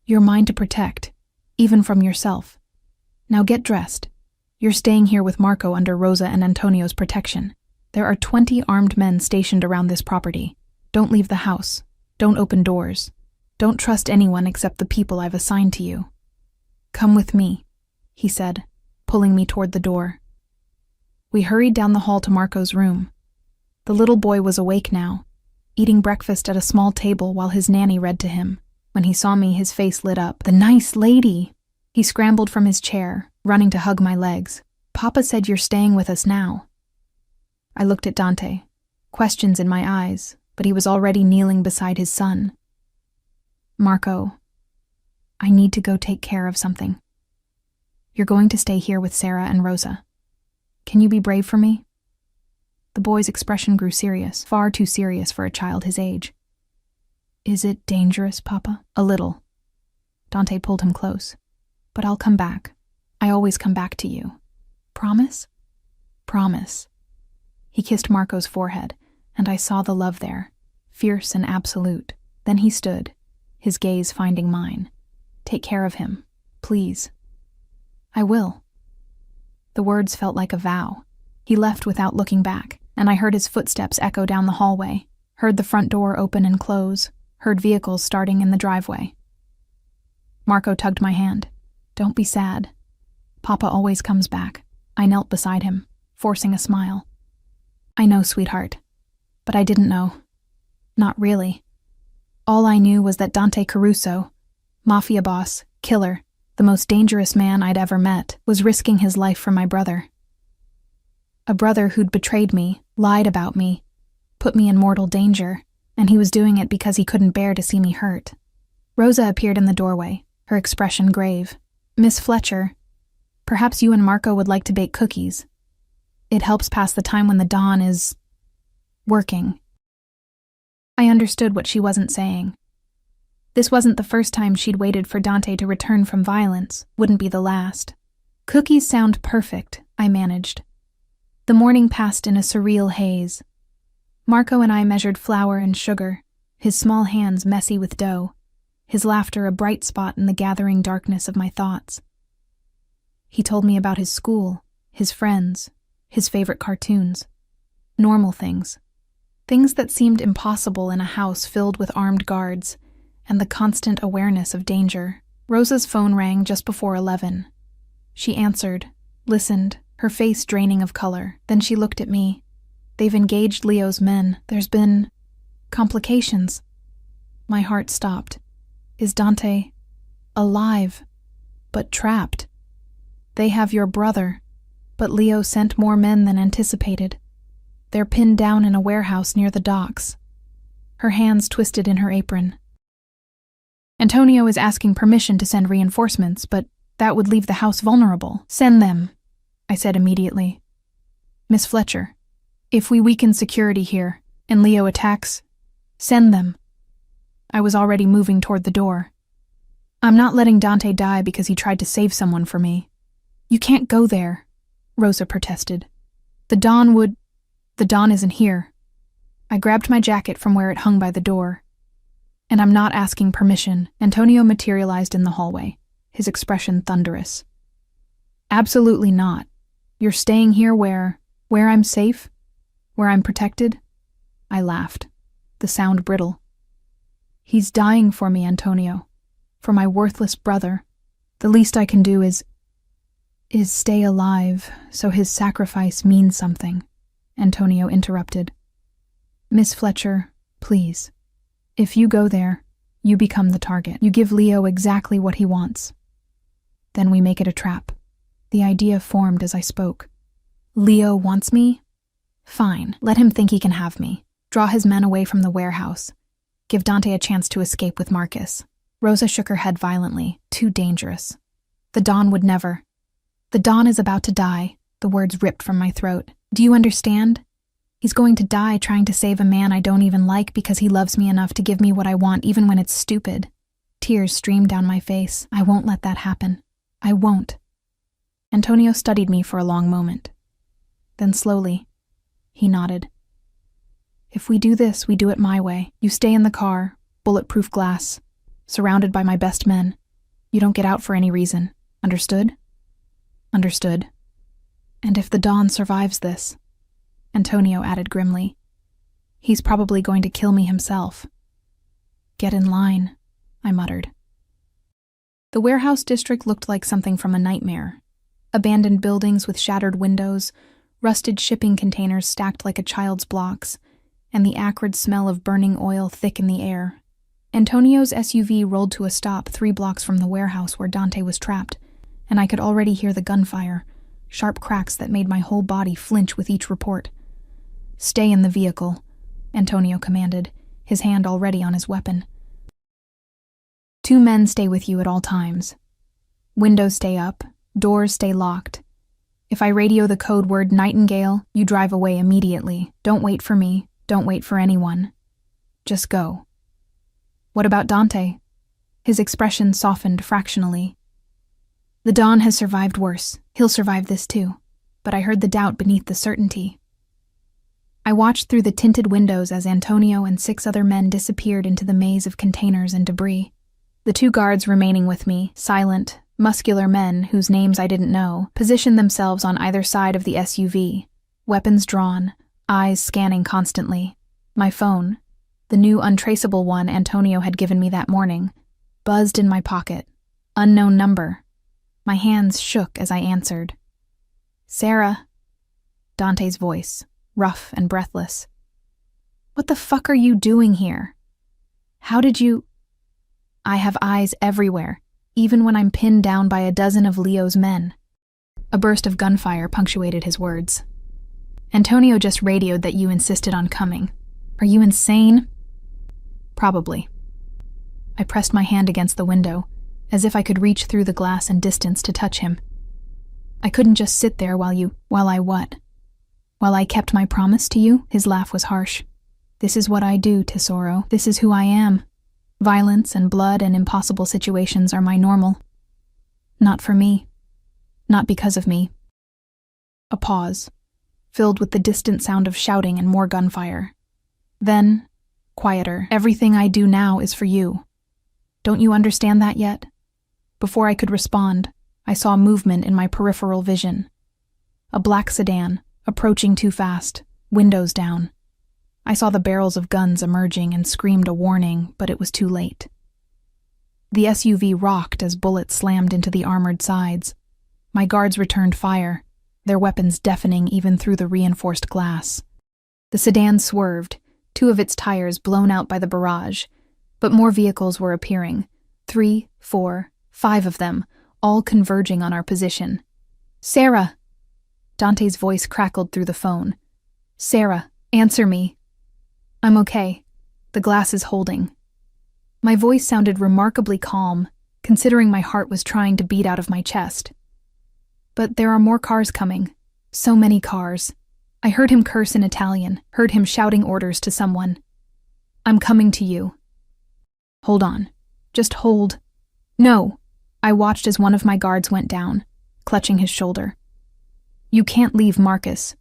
You're mine to protect, even from yourself. Now get dressed. You're staying here with Marco under Rosa and Antonio's protection. There are 20 armed men stationed around this property. Don't leave the house. Don't open doors. Don't trust anyone except the people I've assigned to you. Come with me, he said, pulling me toward the door. We hurried down the hall to Marco's room. The little boy was awake now, eating breakfast at a small table while his nanny read to him. When he saw me, his face lit up. The nice lady! He scrambled from his chair, running to hug my legs. Papa said you're staying with us now. I looked at Dante, questions in my eyes, but he was already kneeling beside his son. Marco, I need to go take care of something. You're going to stay here with Sarah and Rosa. Can you be brave for me? The boy's expression grew serious, far too serious for a child his age. Is it dangerous, Papa? A little. Dante pulled him close. But I'll come back. I always come back to you. Promise? Promise. He kissed Marco's forehead, and I saw the love there, fierce and absolute. Then he stood, his gaze finding mine. Take care of him, please. I will. The words felt like a vow. He left without looking back, and I heard his footsteps echo down the hallway, heard the front door open and close, heard vehicles starting in the driveway. Marco tugged my hand. Don't be sad. Papa always comes back. I knelt beside him, forcing a smile. I know, sweetheart. But I didn't know. Not really. All I knew was that Dante Caruso, Mafia boss, killer, the most dangerous man I'd ever met, was risking his life for my brother. A brother who'd betrayed me, lied about me, put me in mortal danger, and he was doing it because he couldn't bear to see me hurt. Rosa appeared in the doorway, her expression grave. Miss Fletcher, perhaps you and Marco would like to bake cookies. It helps pass the time when the dawn is working. I understood what she wasn't saying. This wasn't the first time she'd waited for Dante to return from violence, wouldn't be the last. Cookies sound perfect, I managed. The morning passed in a surreal haze. Marco and I measured flour and sugar, his small hands messy with dough, his laughter a bright spot in the gathering darkness of my thoughts. He told me about his school, his friends, his favorite cartoons. Normal things. Things that seemed impossible in a house filled with armed guards, and the constant awareness of danger. Rosa's phone rang just before 11. She answered, listened, her face draining of color. Then she looked at me, They've engaged Leo's men. There's been complications. My heart stopped. Is Dante alive, but trapped? They have your brother, but Leo sent more men than anticipated. They're pinned down in a warehouse near the docks. Her hands twisted in her apron. Antonio is asking permission to send reinforcements, but that would leave the house vulnerable. Send them, I said immediately. Miss Fletcher, if we weaken security here and Leo attacks, send them. I was already moving toward the door. I'm not letting Dante die because he tried to save someone for me. You can't go there, Rosa protested. The Dawn isn't here. I grabbed my jacket from where it hung by the door. And I'm not asking permission. Antonio materialized in the hallway, his expression thunderous. Absolutely not. You're staying here where I'm safe? Where I'm protected? I laughed, the sound brittle. He's dying for me, Antonio. For my worthless brother. The least I can do is stay alive, so his sacrifice means something, Antonio interrupted. Miss Fletcher, please. If you go there, you become the target. You give Leo exactly what he wants. Then we make it a trap. The idea formed as I spoke. Leo wants me? Fine, let him think he can have me. Draw his men away from the warehouse. Give Dante a chance to escape with Marcus. Rosa shook her head violently. Too dangerous. The Dawn would never. The Dawn is about to die. The words ripped from my throat. Do you understand? He's going to die trying to save a man I don't even like because he loves me enough to give me what I want even when it's stupid. Tears streamed down my face. I won't let that happen. I won't. Antonio studied me for a long moment. Then slowly, he nodded. If we do this, we do it my way. You stay in the car, bulletproof glass, surrounded by my best men. You don't get out for any reason. Understood? Understood. And if the Dawn survives this, Antonio added grimly, he's probably going to kill me himself. Get in line, I muttered. The warehouse district looked like something from a nightmare. Abandoned buildings with shattered windows, rusted shipping containers stacked like a child's blocks, and the acrid smell of burning oil thick in the air. Antonio's SUV rolled to a stop 3 blocks from the warehouse where Dante was trapped, and I could already hear the gunfire, sharp cracks that made my whole body flinch with each report. Stay in the vehicle, Antonio commanded, his hand already on his weapon. 2 men stay with you at all times. Windows stay up, doors stay locked. If I radio the code word Nightingale, you drive away immediately. Don't wait for me, don't wait for anyone. Just go. What about Dante? His expression softened fractionally. The Dawn has survived worse. He'll survive this too. But I heard the doubt beneath the certainty. I watched through the tinted windows as Antonio and 6 other men disappeared into the maze of containers and debris. The 2 guards remaining with me, silent, muscular men whose names I didn't know, positioned themselves on either side of the SUV, weapons drawn, eyes scanning constantly. My phone, the new untraceable one Antonio had given me that morning, buzzed in my pocket. Unknown number. My hands shook as I answered. Sarah. Dante's voice, rough and breathless. What the fuck are you doing here? How did you... I have eyes everywhere, even when I'm pinned down by a dozen of Leo's men. A burst of gunfire punctuated his words. Antonio just radioed that you insisted on coming. Are you insane? Probably. I pressed my hand against the window, as if I could reach through the glass and distance to touch him. I couldn't just sit there while I what? While I kept my promise to you? His laugh was harsh. This is what I do, Tesoro. This is who I am. Violence and blood and impossible situations are my normal. Not for me. Not because of me. A pause, filled with the distant sound of shouting and more gunfire. Then, quieter. Everything I do now is for you. Don't you understand that yet? Before I could respond, I saw movement in my peripheral vision. A black sedan, approaching too fast, windows down. I saw the barrels of guns emerging and screamed a warning, but it was too late. The SUV rocked as bullets slammed into the armored sides. My guards returned fire, their weapons deafening even through the reinforced glass. The sedan swerved, 2 of its tires blown out by the barrage, but more vehicles were appearing, 3, 4, 5 of them, all converging on our position. "Sarah!" Dante's voice crackled through the phone. "Sarah, answer me." "I'm okay. The glass is holding." My voice sounded remarkably calm, considering my heart was trying to beat out of my chest. "But there are more cars coming. So many cars." I heard him curse in Italian, heard him shouting orders to someone. "I'm coming to you." "Hold on. Just hold." "No." I watched as one of my guards went down, clutching his shoulder. "You can't leave Marcus.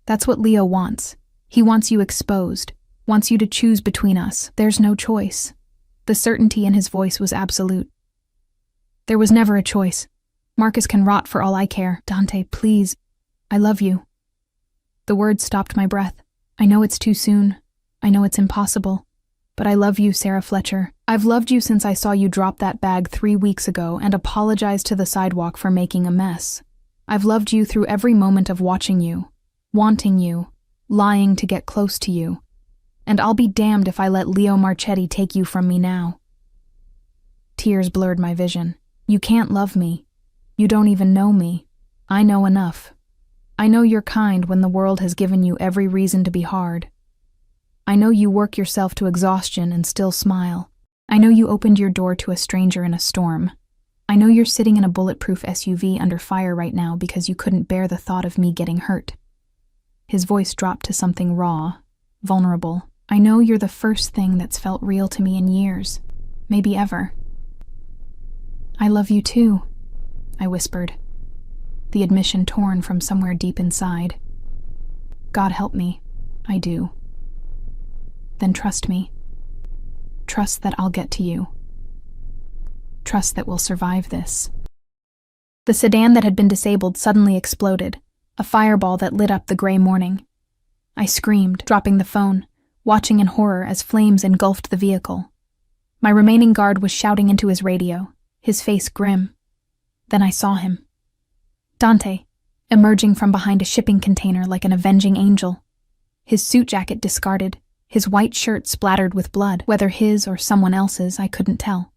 That's what Leo wants. He wants you exposed, wants you to choose between us. There's no choice." The certainty in his voice was absolute. "There was never a choice. Marcus can rot for all I care. Dante, please. I love you." The words stopped my breath. "I know it's too soon. I know it's impossible. But I love you, Sarah Fletcher. I've loved you since I saw you drop that bag 3 weeks ago and apologize to the sidewalk for making a mess. I've loved you through every moment of watching you, wanting you, lying to get close to you. And I'll be damned if I let Leo Marchetti take you from me now." Tears blurred my vision. "You can't love me. You don't even know me. I know enough. I know you're kind when the world has given you every reason to be hard. I know you work yourself to exhaustion and still smile. I know you opened your door to a stranger in a storm. I know you're sitting in a bulletproof SUV under fire right now because you couldn't bear the thought of me getting hurt." His voice dropped to something raw, vulnerable. "I know you're the first thing that's felt real to me in years, maybe ever." "I love you too," I whispered, the admission torn from somewhere deep inside. "God help me, I do." "Then trust me. Trust that I'll get to you. Trust that we'll survive this." The sedan that had been disabled suddenly exploded, a fireball that lit up the gray morning. I screamed, dropping the phone, watching in horror as flames engulfed the vehicle. My remaining guard was shouting into his radio, his face grim. Then I saw him. Dante, emerging from behind a shipping container like an avenging angel. His suit jacket discarded, his white shirt splattered with blood, whether his or someone else's, I couldn't tell.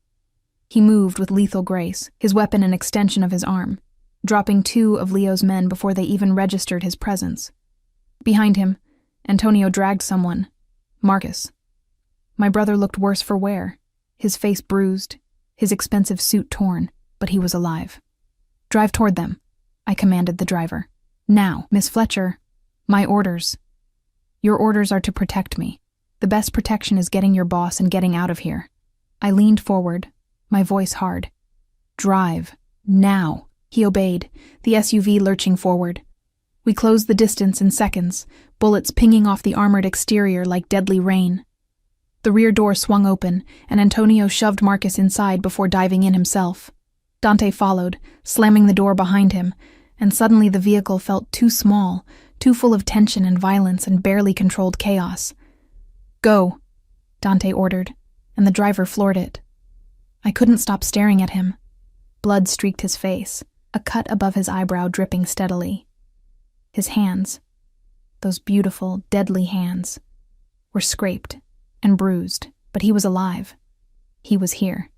He moved with lethal grace, his weapon an extension of his arm, dropping 2 of Leo's men before they even registered his presence. Behind him, Antonio dragged someone, Marcus. My brother looked worse for wear, his face bruised, his expensive suit torn, but he was alive. "Drive toward them," I commanded the driver. "Now, Miss Fletcher, my orders." "Your orders are to protect me. The best protection is getting your boss and getting out of here." I leaned forward, my voice hard. "Drive. Now." He obeyed, the SUV lurching forward. We closed the distance in seconds, bullets pinging off the armored exterior like deadly rain. The rear door swung open, and Antonio shoved Marcus inside before diving in himself. Dante followed, slamming the door behind him, and suddenly the vehicle felt too small, too full of tension and violence and barely controlled chaos. "Go," Dante ordered, and the driver floored it. I couldn't stop staring at him. Blood streaked his face, a cut above his eyebrow dripping steadily. His hands, those beautiful, deadly hands, were scraped and bruised, but he was alive. He was here.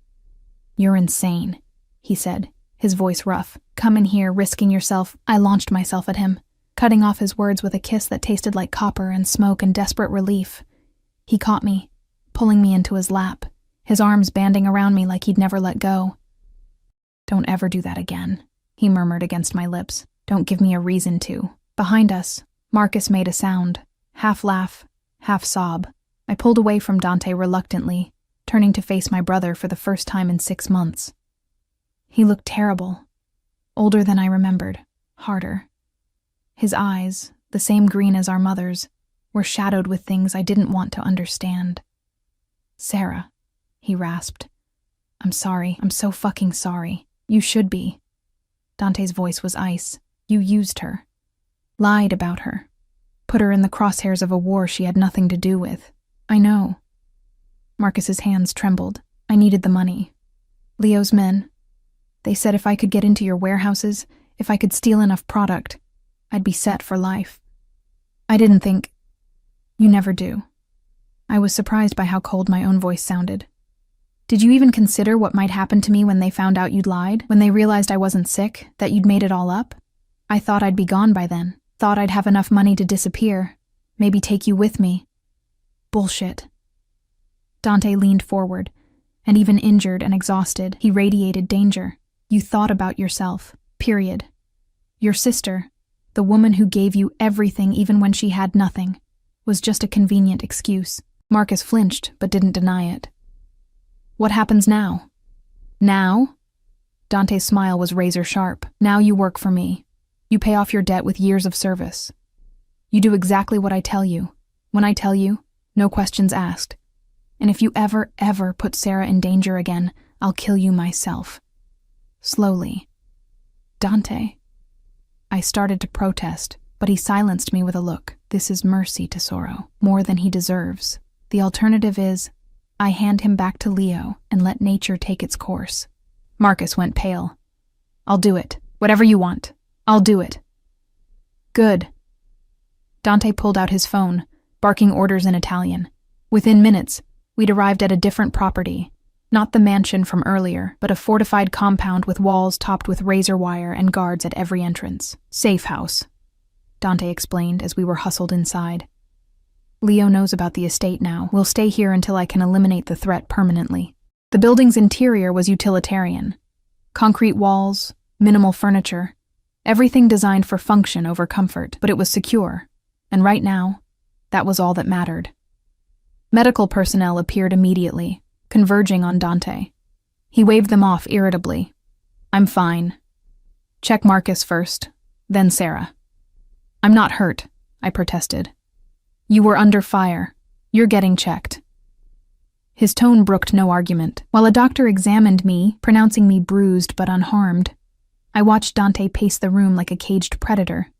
"You're insane," he said, his voice rough. "Come in here, risking yourself." I launched myself at him, cutting off his words with a kiss that tasted like copper and smoke and desperate relief. He caught me, pulling me into his lap, his arms banding around me like he'd never let go. "Don't ever do that again," he murmured against my lips. "Don't give me a reason to." Behind us, Marcus made a sound, half laugh, half sob. I pulled away from Dante reluctantly, turning to face my brother for the first time in 6 months. He looked terrible, older than I remembered, harder. His eyes, the same green as our mother's, were shadowed with things I didn't want to understand. "Sarah," he rasped. "I'm sorry. I'm so fucking sorry. You should be." Dante's voice was ice. "You used her. Lied about her. Put her in the crosshairs of a war she had nothing to do with." "I know." Marcus's hands trembled. "I needed the money. Leo's men. They said if I could get into your warehouses, if I could steal enough product, I'd be set for life. I didn't think..." You never do. I was surprised by how cold my own voice sounded. Did you even consider what might happen to me when they found out you'd lied? When they realized I wasn't sick? That you'd made it all up? I thought I'd be gone by then. Thought I'd have enough money to disappear. Maybe take you with me. Bullshit. Dante leaned forward, and even injured and exhausted, he radiated danger. You thought about yourself. Period. Your sister, the woman who gave you everything even when she had nothing, was just a convenient excuse. Marcus flinched, but didn't deny it. What happens now? Now? Dante's smile was razor sharp. Now you work for me. You pay off your debt with years of service. You do exactly what I tell you. When I tell you, no questions asked. And if you ever put Sarah in danger again, I'll kill you myself. Slowly. Dante. I started to protest, but he silenced me with a look. This is mercy, Tesoro. More than he deserves. The alternative is, I hand him back to Leo and let nature take its course. Marcus went pale. I'll do it. Whatever you want. I'll do it. Good. Dante pulled out his phone, barking orders in Italian. Within minutes, we'd arrived at a different property. Not the mansion from earlier, but a fortified compound with walls topped with razor wire and guards at every entrance. Safe house, Dante explained as we were hustled inside. Leo knows about the estate now. We'll stay here until I can eliminate the threat permanently. The building's interior was utilitarian. Concrete walls, minimal furniture, everything designed for function over comfort, but it was secure. And right now, that was all that mattered. Medical personnel appeared immediately, converging on Dante. He waved them off irritably. I'm fine. Check Marcus first, then Sarah. I'm not hurt, I protested. You were under fire. You're getting checked. His tone brooked no argument. While a doctor examined me, pronouncing me bruised but unharmed, I watched Dante pace the room like a caged predator,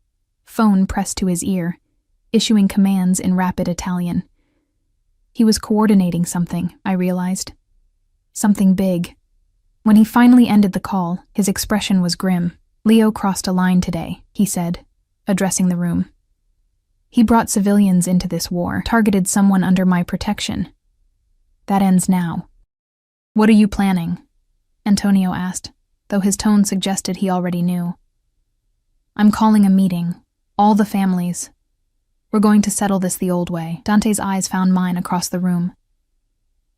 phone pressed to his ear, issuing commands in rapid Italian. He was coordinating something, I realized. Something big. When he finally ended the call, his expression was grim. Leo crossed a line today, he said, addressing the room. He brought civilians into this war, targeted someone under my protection. That ends now. What are you planning? Antonio asked, though his tone suggested he already knew. I'm calling a meeting. All the families. We're going to settle this the old way. Dante's eyes found mine across the room.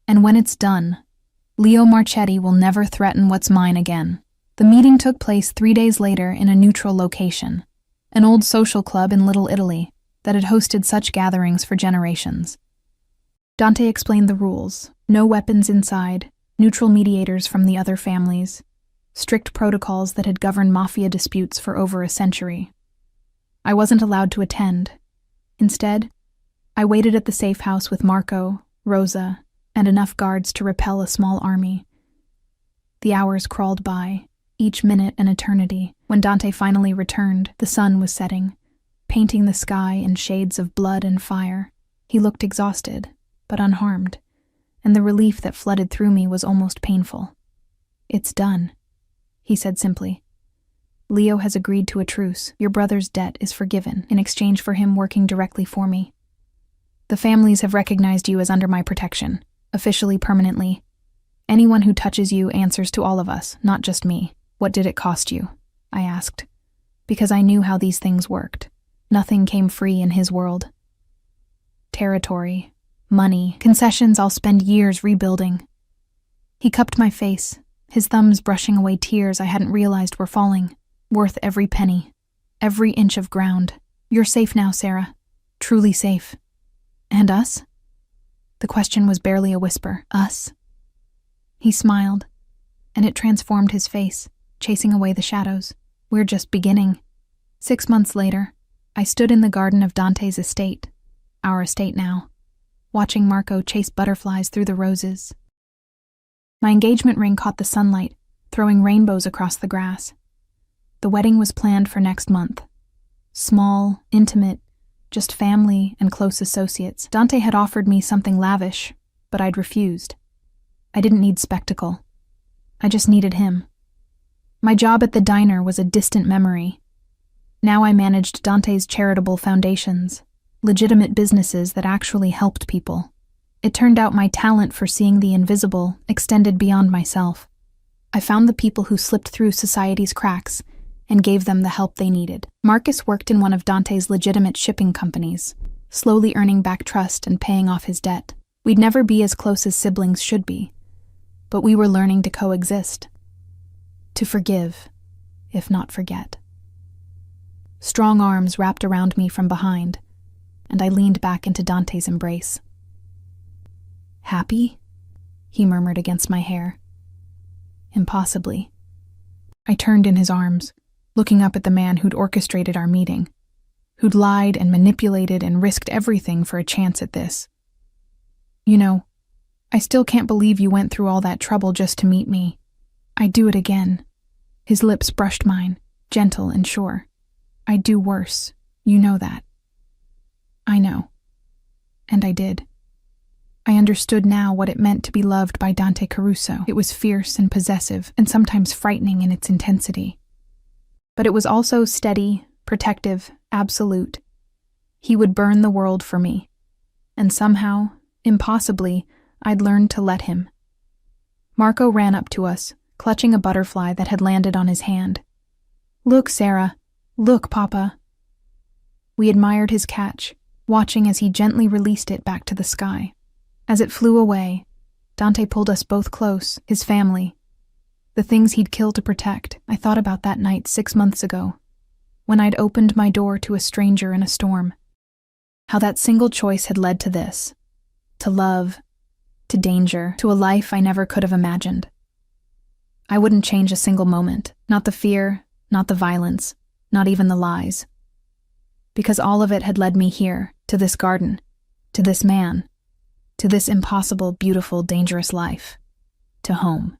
And when it's done, Leo Marchetti will never threaten what's mine again. The meeting took place 3 days later in a neutral location, an old social club in Little Italy that had hosted such gatherings for generations. Dante explained the rules: no weapons inside, neutral mediators from the other families, strict protocols that had governed Mafia disputes for over a century. I wasn't allowed to attend. Instead, I waited at the safe house with Marco, Rosa, and enough guards to repel a small army. The hours crawled by, each minute an eternity. When Dante finally returned, the sun was setting, painting the sky in shades of blood and fire. He looked exhausted, but unharmed, and the relief that flooded through me was almost painful. It's done, he said simply. Leo has agreed to a truce. Your brother's debt is forgiven in exchange for him working directly for me. The families have recognized you as under my protection, officially, permanently. Anyone who touches you answers to all of us, not just me. What did it cost you? I asked, because I knew how these things worked. Nothing came free in his world. Territory, money, concessions I'll spend years rebuilding. He cupped my face, his thumbs brushing away tears I hadn't realized were falling. Worth every penny, every inch of ground. You're safe now, Sarah. Truly safe. And us? The question was barely a whisper. Us? He smiled, and it transformed his face, chasing away the shadows. We're just beginning. 6 months later, I stood in the garden of Dante's estate, our estate now, watching Marco chase butterflies through the roses. My engagement ring caught the sunlight, throwing rainbows across the grass. The wedding was planned for next month. Small, intimate, just family and close associates. Dante had offered me something lavish, but I'd refused. I didn't need spectacle. I just needed him. My job at the diner was a distant memory. Now I managed Dante's charitable foundations, legitimate businesses that actually helped people. It turned out my talent for seeing the invisible extended beyond myself. I found the people who slipped through society's cracks and gave them the help they needed. Marcus worked in one of Dante's legitimate shipping companies, slowly earning back trust and paying off his debt. We'd never be as close as siblings should be, but we were learning to coexist. To forgive, if not forget. Strong arms wrapped around me from behind, and I leaned back into Dante's embrace. "Happy?" he murmured against my hair. Impossibly. I turned in his arms, looking up at the man who'd orchestrated our meeting, who'd lied and manipulated and risked everything for a chance at this. "You know, I still can't believe you went through all that trouble just to meet me. I'd do it again." His lips brushed mine, gentle and sure. "I'd do worse. You know that." I know. And I did. I understood now what it meant to be loved by Dante Caruso. It was fierce and possessive, and sometimes frightening in its intensity. But it was also steady, protective, absolute. He would burn the world for me. And somehow, impossibly, I'd learned to let him. Marco ran up to us, clutching a butterfly that had landed on his hand. "Look, Sarah. Look, Papa." We admired his catch, watching as he gently released it back to the sky. As it flew away, Dante pulled us both close, his family. The things he'd kill to protect. I thought about that night 6 months ago, when I'd opened my door to a stranger in a storm. How that single choice had led to this. To love, to danger, to a life I never could have imagined. I wouldn't change a single moment. Not the fear, not the violence, not even the lies. Because all of it had led me here, to this garden, to this man, to this impossible, beautiful, dangerous life, to home.